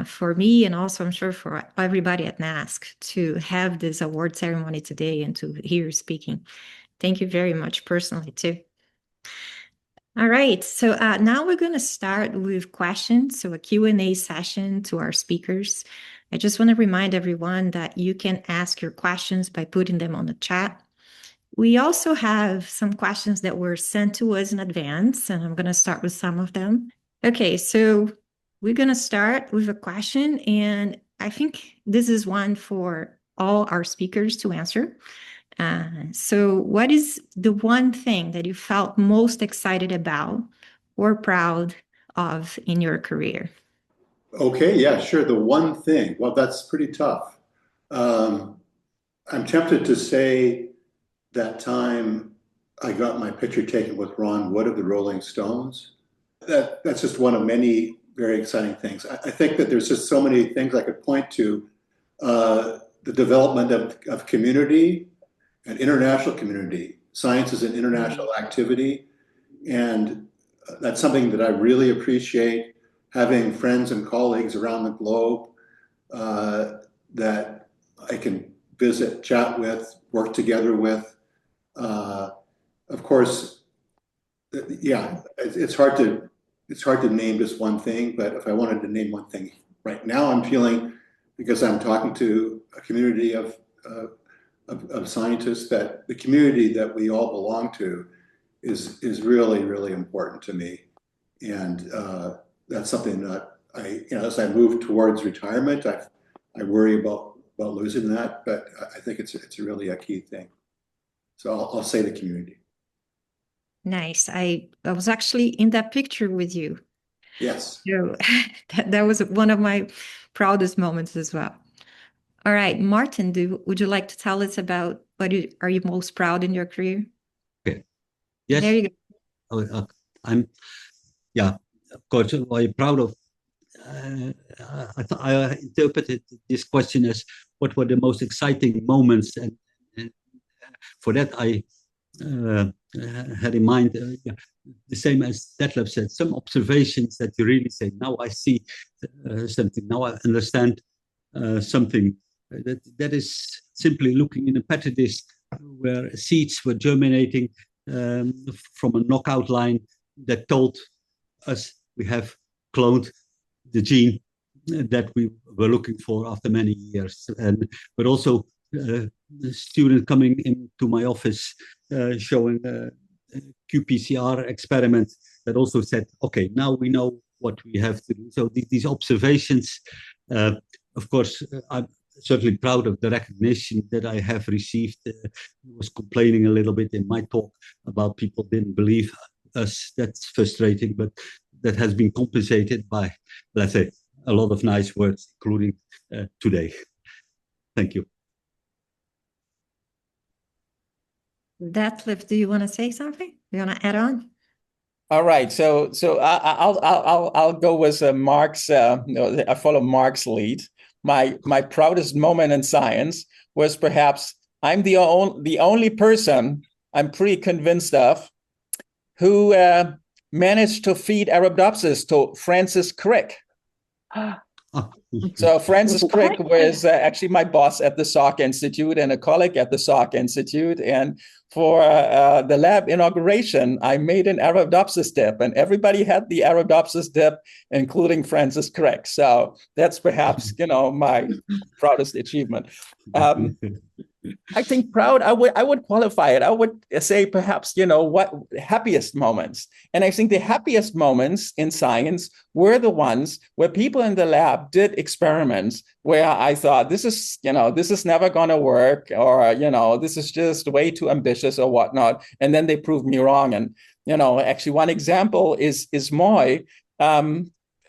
for me, and also I'm sure for everybody at NAASC, to have this award ceremony today and to hear speaking. Thank you very much personally too. All right, so now we're going to start with questions, so a Q&A session to our speakers. I just want to remind everyone that you can ask your questions by putting them on the chat. We also have some questions that were sent to us in advance, and I'm going to start with some of them. Okay, so we're going to start with a question, and I think this is one for all our speakers to answer. So what is the one thing that you felt most excited about or proud of in your career? Okay, yeah, sure. The one thing, well, that's pretty tough. I'm tempted to say that time I got my picture taken with Ron Wood of the Rolling Stones. That's just one of many very exciting things. I think that there's just so many things I could point to. The development of community, an international community. Science is an international activity, and that's something that I really appreciate, having friends and colleagues around the globe that I can visit, chat with, work together with. Of course, yeah, it's hard to name just one thing, but if I wanted to name one thing right now, I'm feeling, because I'm talking to a community of scientists, that the community that we all belong to is really, really important to me. And that's something that as I move towards retirement, I worry about losing that, but I think it's really a key thing. So I'll say the community. Nice. I was actually in that picture with you. Yes. So that was one of my proudest moments as well. All right, Maarten, would you like to tell us about what are you most proud in your career? Okay. Yes. There you go. I'm of course, very proud of. I interpreted this question as what were the most exciting moments, and for that I had in mind the same as Detlef said, some observations that you really say, now I see something, now I understand something. That is simply looking in a petri dish where seeds were germinating from a knockout line that told we have cloned the gene that we were looking for after many years. But also the student coming into my office showing a qPCR experiment that also said, okay, now we know what we have to do. So these observations, of course, I'm certainly proud of the recognition that I have received. I was complaining a little bit in my talk about people didn't believe us. That's frustrating, but that has been compensated by, let's say, a lot of nice words, including today. Thank you. Detlef, do you want to say something? Do you want to add on? All right, so I'll go with Mark's. I follow Mark's lead. My proudest moment in science was perhaps I'm the only person I'm pretty convinced of who managed to feed Arabidopsis to Francis Crick. So Francis Crick was actually my boss at the Salk Institute and a colleague at the Salk Institute. And for the lab inauguration, I made an Arabidopsis dip, and everybody had the Arabidopsis dip, including Francis Crick. So that's perhaps, my proudest achievement. I think proud, I would qualify it. I would say perhaps, what happiest moments. And I think the happiest moments in science were the ones where people in the lab did experiments where I thought this is never going to work, or, this is just way too ambitious or whatnot. And then they proved me wrong. And, actually one example is Moy.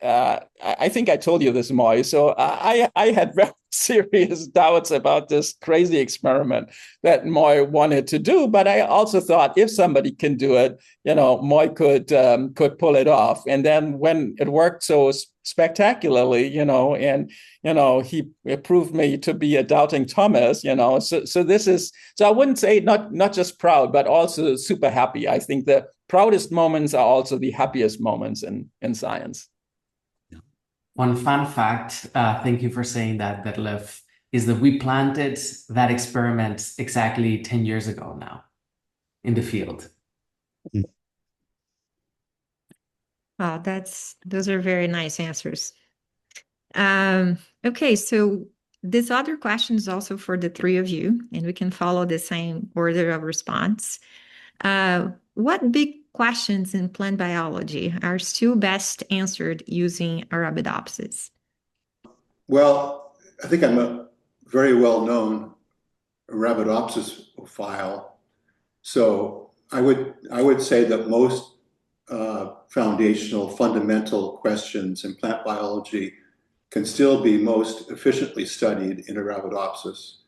I think I told you this, Moy. So I had very serious doubts about this crazy experiment that Moy wanted to do, but I also thought if somebody can do it, Moy could pull it off. And then when it worked so spectacularly, and he proved me to be a doubting Thomas, so this is, so I wouldn't say not just proud, but also super happy. I think the proudest moments are also the happiest moments in science. One fun fact, thank you for saying that, Detlef, is that we planted that experiment exactly 10 years ago now in the field. Wow, those are very nice answers. Okay, so this other question is also for the three of you, and we can follow the same order of response. What big questions in plant biology are still best answered using Arabidopsis? Well, I think I'm a very well-known Arabidopsis-ophile. So I would say that most foundational, fundamental questions in plant biology can still be most efficiently studied in Arabidopsis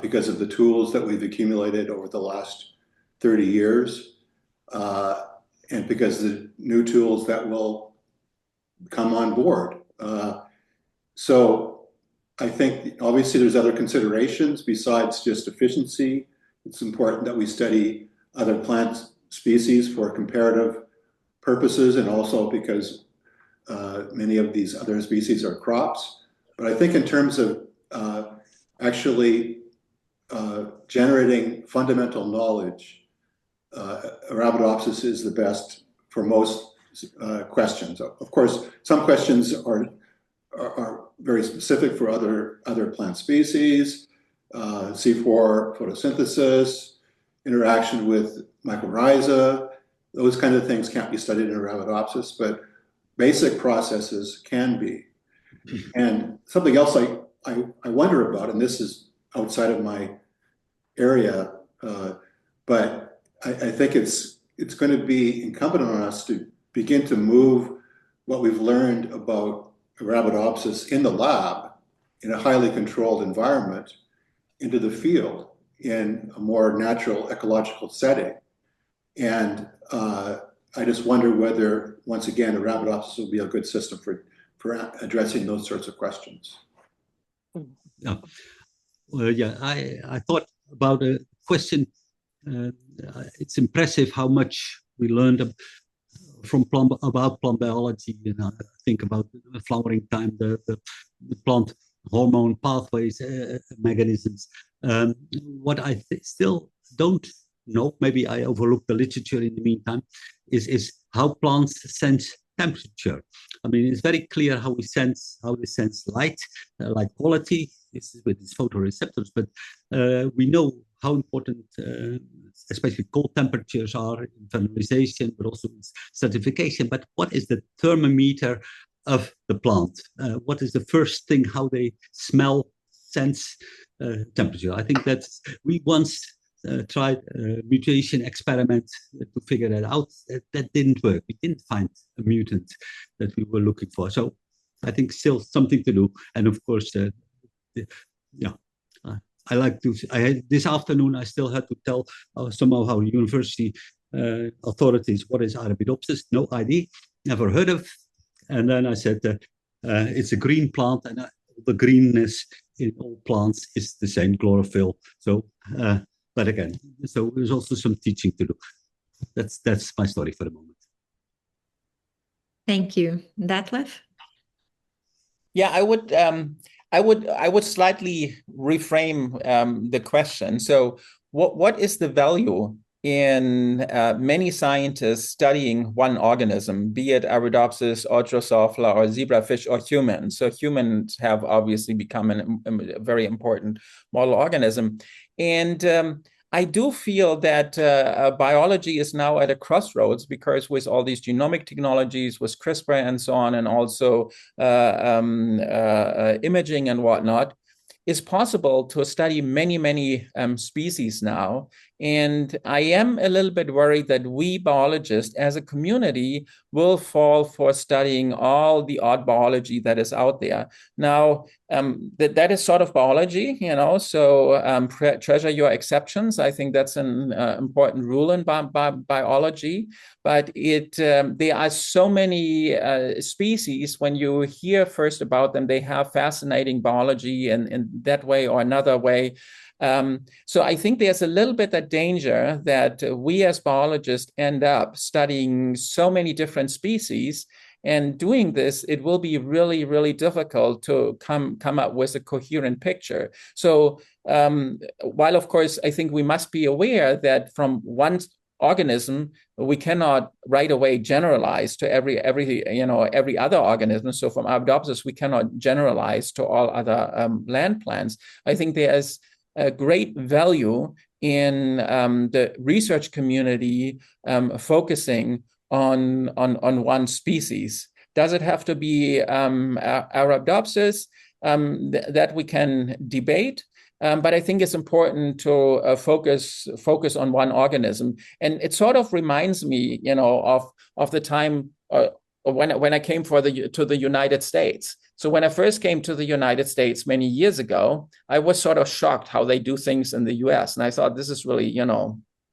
because of the tools that we've accumulated over the last 30 years. And because the new tools that will come on board. So I think obviously there's other considerations besides just efficiency. It's important that we study other plant species for comparative purposes, and also because many of these other species are crops. But I think in terms of actually generating fundamental knowledge, Arabidopsis is the best for most questions. Of course, some questions are very specific for other plant species, C4 photosynthesis, interaction with mycorrhiza. Those kind of things can't be studied in Arabidopsis, but basic processes can be. And something else I wonder about, and this is outside of my area, but I think it's going to be incumbent on us to begin to move what we've learned about Arabidopsis in the lab, in a highly controlled environment, into the field in a more natural ecological setting. And I just wonder whether, once again, Arabidopsis will be a good system for addressing those sorts of questions. Yeah, I thought about a question. It's impressive how much we learned about plant biology. I think about the flowering time, the plant hormone pathways, mechanisms. What I still don't know, maybe I overlooked the literature in the meantime, is how plants sense temperature. I mean, it's very clear how they sense light, light quality with its photoreceptors, but we know how important, especially cold temperatures are in vernalization, but also in certification. But what is the thermometer of the plant? What is the first thing, how they smell, sense temperature? I think that we once tried a mutation experiment to figure that out. That didn't work. We didn't find a mutant that we were looking for. So I think still something to do. And of course, I like to. This afternoon I still had to tell some of our university authorities what is Arabidopsis. No idea, never heard of. And then I said that it's a green plant, and the greenness in all plants is the same, chlorophyll. So, but again, so there's also some teaching to do. That's my story for the moment. Thank you, Detlef. Yeah, I would slightly reframe the question. So, what is the value in many scientists studying one organism, be it Arabidopsis or Drosophila or zebrafish or humans? So humans have obviously become a very important model organism. And I do feel that biology is now at a crossroads, because with all these genomic technologies, with CRISPR and so on, and also imaging and whatnot, it's possible to study many species now. And I am a little bit worried that we biologists as a community will fall for studying all the odd biology that is out there. Now, that is sort of biology, so treasure your exceptions. I think that's an important rule in biology. But there are so many species, when you hear first about them, they have fascinating biology in that way or another way. So I think there's a little bit of danger that we as biologists end up studying so many different species. And doing this, it will be really difficult to come up with a coherent picture. So while, of course, I think we must be aware that from one organism, we cannot right away generalize to every other organism. So from Arabidopsis, we cannot generalize to all other land plants. I think there's a great value in the research community focusing on one species. Does it have to be Arabidopsis? That we can debate. But I think it's important to focus on one organism. And it sort of reminds me, of the time when I came to the United States. So when I first came to the United States many years ago, I was sort of shocked how they do things in the US. And I thought, this is really,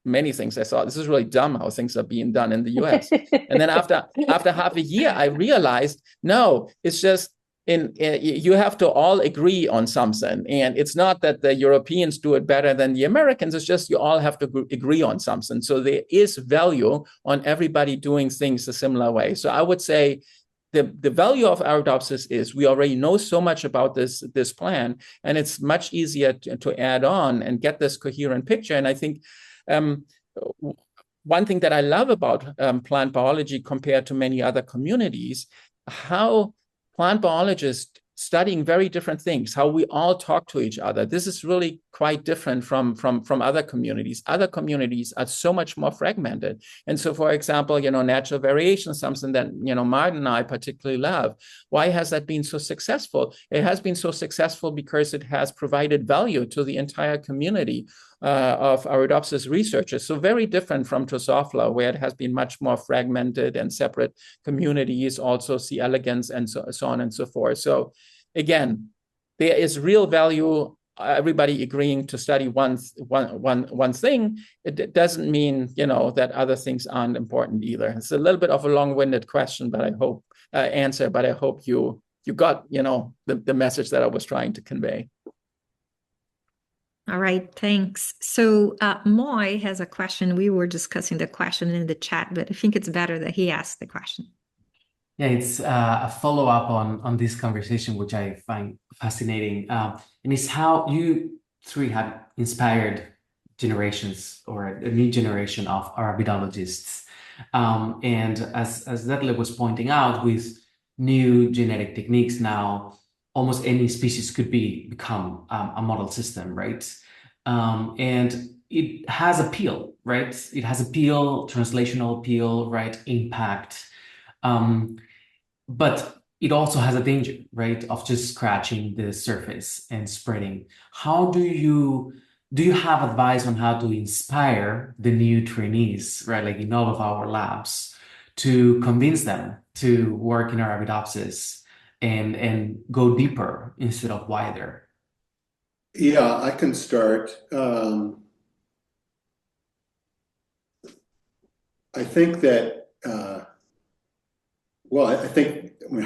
many things. I thought, this is really dumb how things are being done in the US. And then after half a year, I realized, no, it's just, you have to all agree on something. And it's not that the Europeans do it better than the Americans. It's just you all have to agree on something. So there is value on everybody doing things a similar way. So I would say the value of Arabidopsis is we already know so much about this plan, and it's much easier to add on and get this coherent picture. And I think one thing that I love about plant biology compared to many other communities, how plant biologists studying very different things, how we all talk to each other. This is really quite different from other communities. Other communities are so much more fragmented. And so, for example, natural variation, something that, Maarten and I particularly love. Why has that been so successful? It has been so successful because it has provided value to the entire community of Arabidopsis researchers. So very different from Drosophila, where it has been much more fragmented and separate communities, also C. elegans and so on and so forth. So again, there is real value, everybody agreeing to study one thing. It doesn't mean, that other things aren't important either. It's a little bit of a long-winded question, but I hope but I hope you got, the message that I was trying to convey. All right, thanks. So Moy has a question. We were discussing the question in the chat, but I think it's better that he asks the question. Yeah, it's a follow-up on this conversation, which I find fascinating. And it's how you three have inspired generations or a new generation of Arabidologists. And as Detlef was pointing out, with new genetic techniques now, almost any species could become a model system, right? And it has appeal, right? It has appeal, translational appeal, right? Impact. But it also has a danger, right, of just scratching the surface and spreading. How do you have advice on how to inspire the new trainees, right, like in all of our labs, to convince them to work in Arabidopsis and go deeper instead of wider? Yeah, I can start. I think that,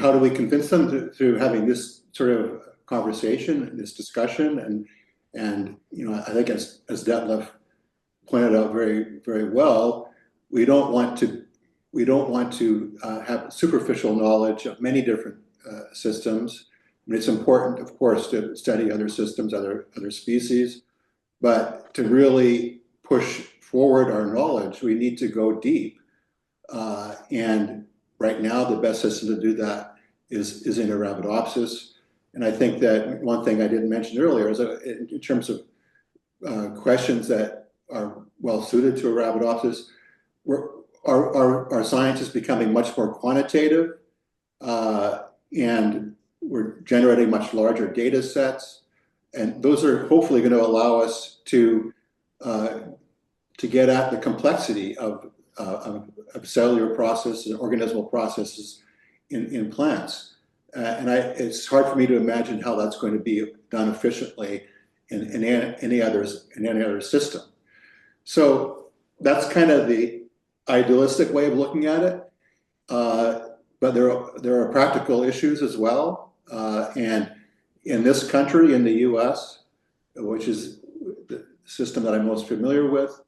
how do we convince them through having this sort of conversation, this discussion, and I think as Detlef pointed out very, very well, we don't want to have superficial knowledge of many different systems. I mean, it's important, of course, to study other systems, other species, but to really push forward our knowledge, we need to go deep. And right now, the best system to do that is in Arabidopsis. And I think that one thing I didn't mention earlier is that in terms of questions that are well suited to Arabidopsis, our science is becoming much more quantitative, and we're generating much larger data sets. And those are hopefully going to allow us to get at the complexity of cellular processes and organismal processes in plants. And it's hard for me to imagine how that's going to be done efficiently in any other system. So that's kind of the idealistic way of looking at it. But there are practical issues as well. And in this country, in the US, which is the system that I'm most familiar with,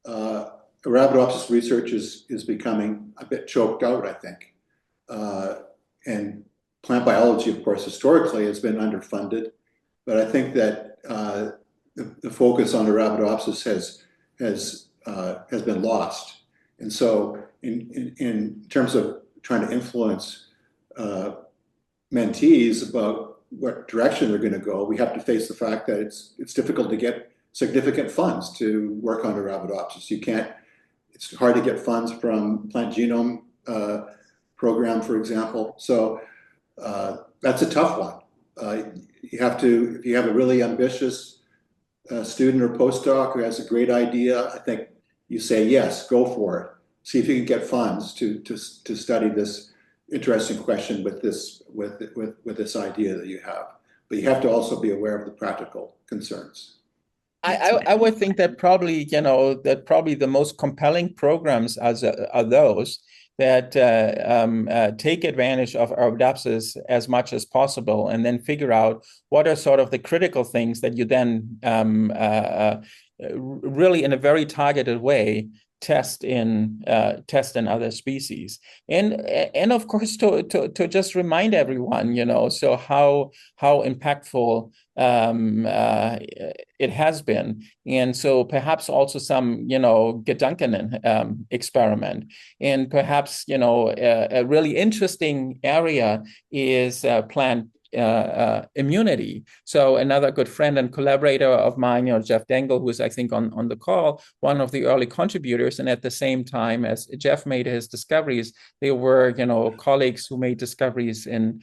Arabidopsis research is becoming a bit choked out, I think. And plant biology, of course, historically has been underfunded. But I think that the focus on Arabidopsis has been lost. And so in terms of trying to influence mentees about what direction they're going to go, we have to face the fact that it's difficult to get significant funds to work on Arabidopsis. It's hard to get funds from Plant Genome Program, for example. So that's a tough one. If you have a really ambitious student or postdoc who has a great idea, I think you say, yes, go for it. See if you can get funds to study this interesting question with this idea that you have. But you have to also be aware of the practical concerns. I would think that probably the most compelling programs are those that take advantage of Arabidopsis as much as possible, and then figure out what are sort of the critical things that you then really in a very targeted way test in other species, and of course to just remind everyone, so how impactful it has been, and so perhaps also some Gedanken experiment, and perhaps a really interesting area is plant immunity. So another good friend and collaborator of mine, Jeff Dengel, who is I think on the call, one of the early contributors, and at the same time as Jeff made his discoveries, there were colleagues who made discoveries in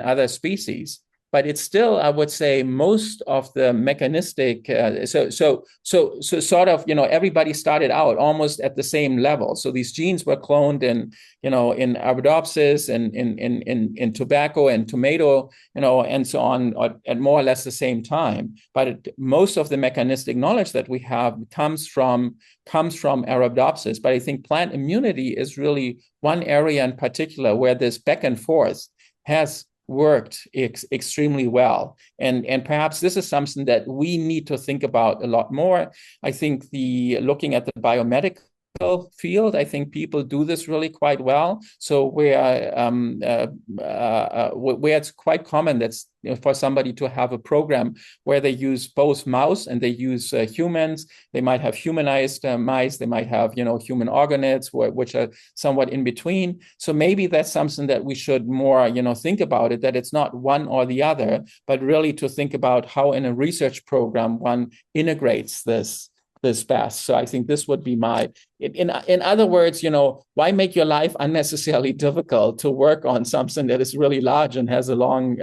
other species. But it's still, I would say, most of the mechanistic. So sort of, everybody started out almost at the same level. So these genes were cloned in Arabidopsis and in tobacco and tomato, and so on at more or less the same time. But most of the mechanistic knowledge that we have comes from Arabidopsis. But I think plant immunity is really one area in particular where this back and forth has worked extremely well, and perhaps this is something that we need to think about a lot more. I think looking at the biomedical field, I think people do this really quite well. So where it's quite common that's for somebody to have a program where they use both mouse and they use humans. They might have humanized mice. They might have human organoids, which are somewhat in between. So maybe that's something that we should more think about it, that it's not one or the other, but really to think about how in a research program one integrates this best. So I think this would be in other words, why make your life unnecessarily difficult to work on something that is really large and has a long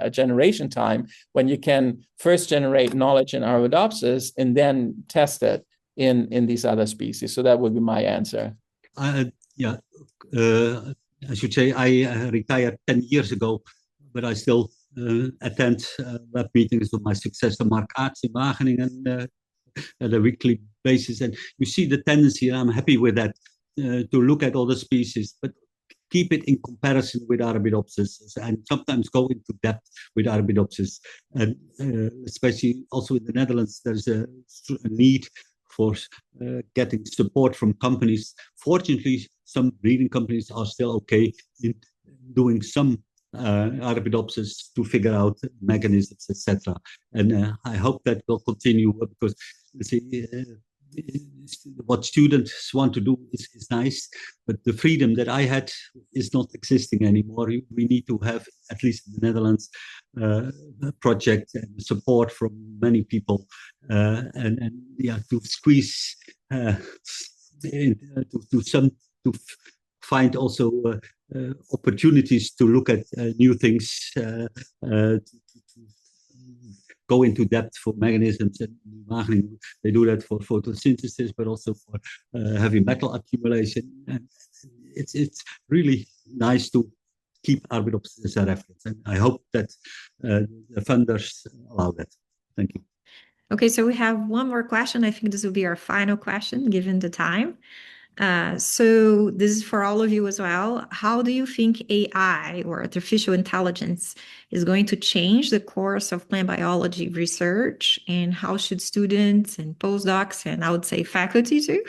generation time when you can first generate knowledge in Arabidopsis and then test it in these other species. So that would be my answer. I should say I retired 10 years ago, but I still attend web meetings with my successor Maarten in Wageningen at a weekly basis, and you see the tendency, and I'm happy with that, to look at all the species, but keep it in comparison with Arabidopsis, and sometimes go into depth with Arabidopsis. And especially also in the Netherlands, there's a need for getting support from companies. Fortunately, some breeding companies are still okay in doing some Arabidopsis to figure out mechanisms, etc. And I hope that will continue, because what students want to do is nice, but the freedom that I had is not existing anymore. We need to have, at least in the Netherlands, a project and support from many people, to squeeze to find also opportunities to look at new things, to go into depth for mechanisms. And Wagner, they do that for photosynthesis, but also for heavy metal accumulation. And it's really nice to keep Arabidopsis as a reference. And I hope that the funders allow that. Thank you. Okay, so we have one more question. I think this will be our final question, given the time. So this is for all of you as well. How do you think AI or artificial intelligence is going to change the course of plant biology research, and how should students and postdocs, and I would say faculty too,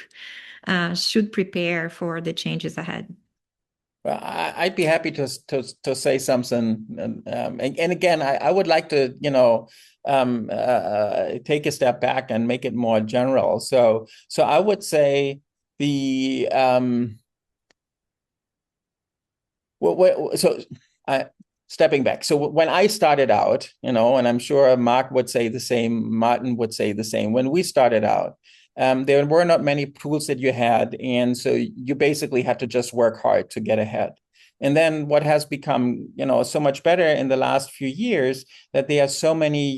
should prepare for the changes ahead? Well, I'd be happy to say something, and again, I would like to take a step back and make it more general. So I would say stepping back. So when I started out, and I'm sure Mark would say the same, Maarten would say the same. When we started out, there were not many tools that you had, and so you basically had to just work hard to get ahead. And then what has become, so much better in the last few years, that there are so many,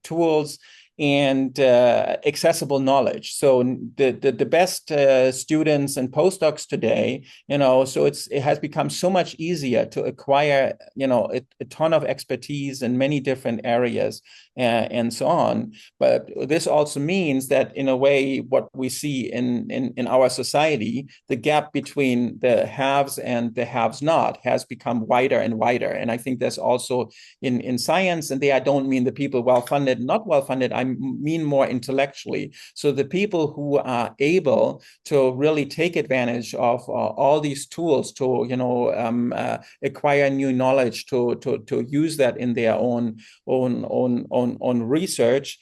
tools and accessible knowledge. So the best students and postdocs today, so it has become so much easier to acquire, a ton of expertise in many different areas and so on. But this also means that, in a way, what we see in our society, the gap between the haves and the haves not has become wider and wider. And I think there's also in science, and I don't mean the people well-funded, not well-funded, I mean more intellectually. So the people who are able to really take advantage of all these tools to, acquire new knowledge, to use that in their own research,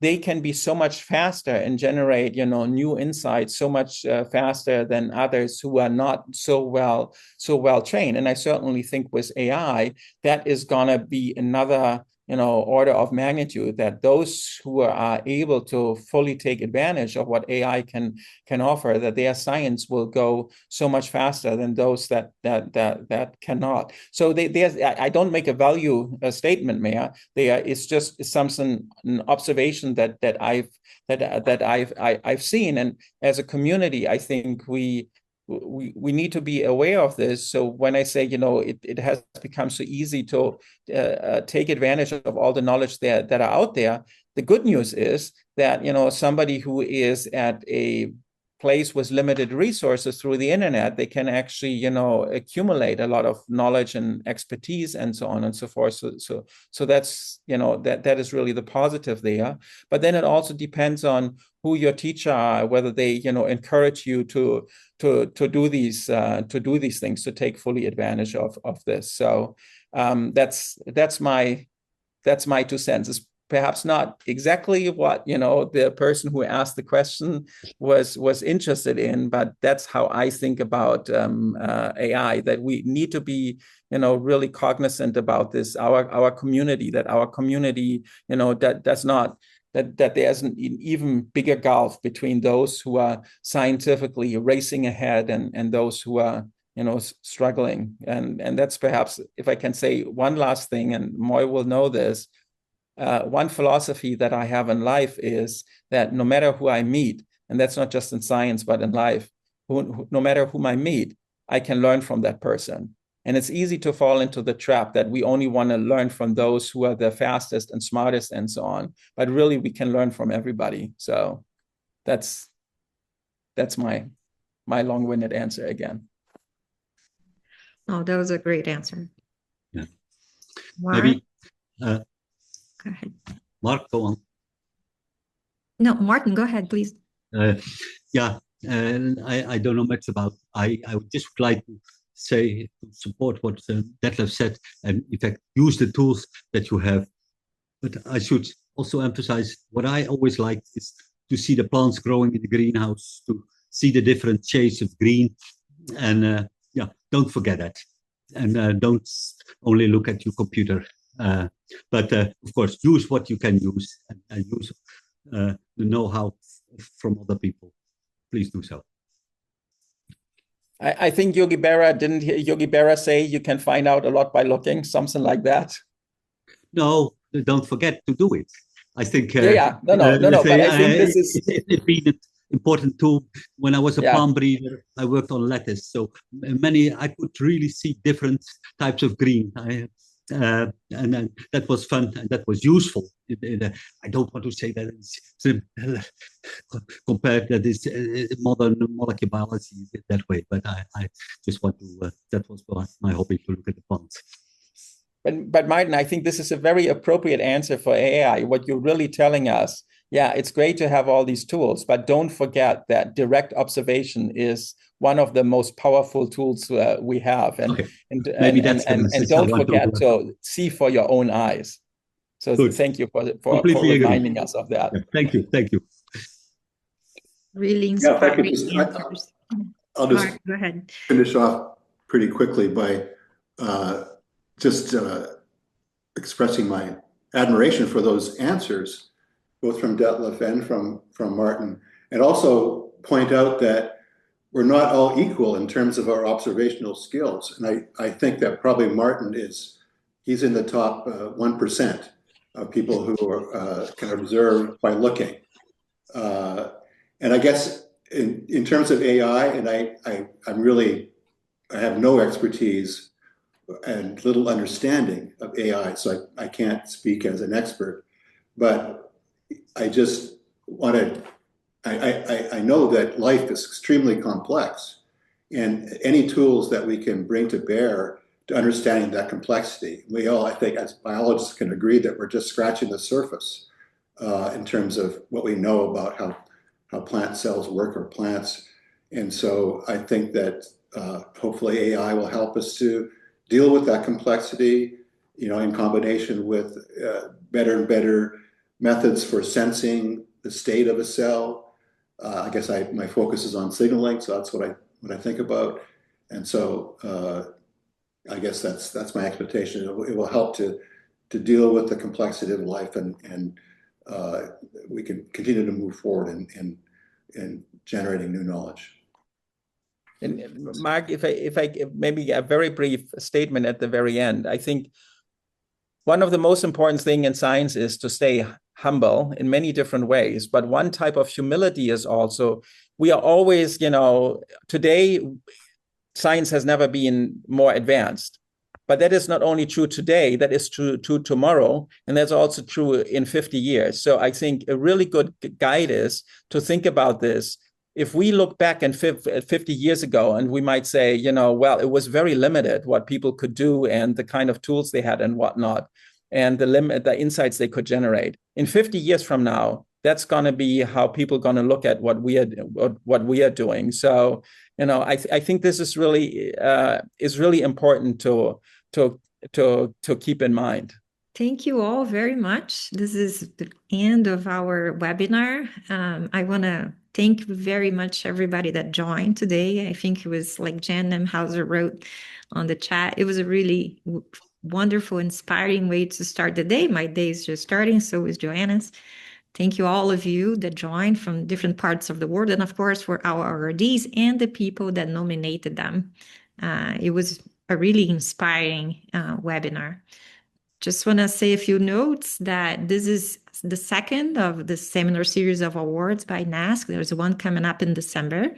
they can be so much faster and generate, new insights so much faster than others who are not so well trained. And I certainly think with AI, that is gonna be another order of magnitude, that those who are able to fully take advantage of what AI can offer, that their science will go so much faster than those that cannot. So I don't make a value statement, Maya. It's just something, an observation that I've seen, and as a community, I think we need to be aware of this. So when I say, it has become so easy to take advantage of all the knowledge that are out there, the good news is that, somebody who is at a place with limited resources through the internet, they can actually, you know, accumulate a lot of knowledge and expertise and so on and so forth. So that's, you know, that is really the positive there. But then it also depends on who your teacher are, whether they, you know, encourage you to do these things, to take fully advantage of this. So that's my 2 cents. It's perhaps not exactly what, you know, the person who asked the question was interested in, but that's how I think about AI, that we need to be, you know, really cognizant about this, our community, you know, that does not, that there's an even bigger gulf between those who are scientifically racing ahead and those who are, you know, struggling. And that's perhaps, if I can say one last thing, and Moy will know this, one philosophy that I have in life is that no matter who I meet, and that's not just in science, but in life, no matter whom I meet, I can learn from that person. And it's easy to fall into the trap that we only want to learn from those who are the fastest and smartest and so on. But really, we can learn from everybody. So that's my long-winded answer again. Oh, that was a great answer. Yeah. Maybe. Go ahead. Mark, go on. No, Maarten, go ahead, please. Yeah, and I don't know much about. I would just like to say, to support what Detlef said, and in fact use the tools that you have. But I should also emphasize what I always like is to see the plants growing in the greenhouse, to see the different shades of green, and yeah, don't forget that, and don't only look at your computer. But of course, use what you can use, and use the know-how from other people. Please do so. I think Yogi Berra, didn't Yogi Berra say you can find out a lot by looking, something like that? No, don't forget to do it. I think. No. But I think this is. It's been an important tool. When I was a plant breeder, I worked on lettuce, so I could really see different types of green. And that was fun and that was useful. I don't want to say that it's compared that it's modern molecular biology that way, but I just want to. That was my hobby, to look at the plants. But Maarten, I think this is a very appropriate answer for AI. What you're really telling us, yeah, it's great to have all these tools, but don't forget that direct observation is one of the most powerful tools we have, and don't forget to see for your own eyes. So good. Thank you for reminding us of that. Yeah, thank you. Really inspiring. I'll just go ahead. Finish off pretty quickly by just expressing my admiration for those answers, both from Detlef and from Maarten, and also point out that we're not all equal in terms of our observational skills. And I think that probably Maarten he's in the top 1% of people who can observe by looking. And I guess in terms of AI, and I have no expertise and little understanding of AI, so I can't speak as an expert, but I just wanted, I know that life is extremely complex, and any tools that we can bring to bear to understanding that complexity, we all, I think as biologists, can agree that we're just scratching the surface in terms of what we know about how plant cells work, or plants. And so I think that hopefully AI will help us to deal with that complexity, in combination with better and better methods for sensing the state of a cell. I guess my focus is on signaling, so that's what I think about. And so I guess that's my expectation. It will help to deal with the complexity of life, and we can continue to move forward in generating new knowledge. And Mark, if I maybe a very brief statement at the very end, I think one of the most important things in science is to stay humble in many different ways. But one type of humility is also, we are always, today, science has never been more advanced. But that is not only true today, that is true tomorrow, and that's also true in 50 years. So I think a really good guide is to think about this. if we look back in 50 years ago, and we might say, you know, well, it was very limited what people could do and the kind of tools they had and whatnot, and the insights they could generate. In 50 years from now, that's going to be how people are going to look at what we are doing. So, you know, I think this is really important to keep in mind. Thank you all very much. This is the end of our webinar. I want to thank very much everybody that joined today. I think it was like Jan Nemhauser wrote on the chat. It was a really wonderful, inspiring way to start the day. My day is just starting, so is Joanna's. Thank you all of you that joined from different parts of the world, and of course for our awardees and the people that nominated them. It was a really inspiring webinar. Just want to say a few notes that this is the second of the seminar series of awards by NAASC. There's one coming up in December.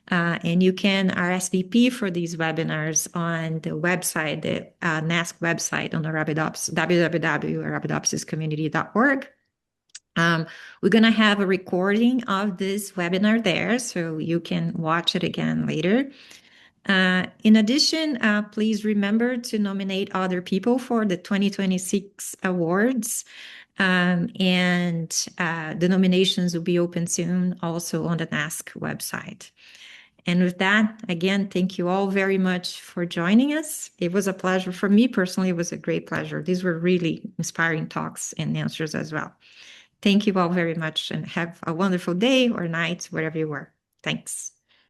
And you can RSVP for these webinars on the website, the NAASC website on Arabidopsis, www.arabidopsiscommunity.org. We're going to have a recording of this webinar there, so you can watch it again later. In addition, please remember to nominate other people for the 2026 awards. And the nominations will be open soon also on the NAASC website. And with that, again, thank you all very much for joining us. It was a pleasure for me personally. It was a great pleasure. These were really inspiring talks and answers as well. Thank you all very much and have a wonderful day or night, wherever you were. Thanks.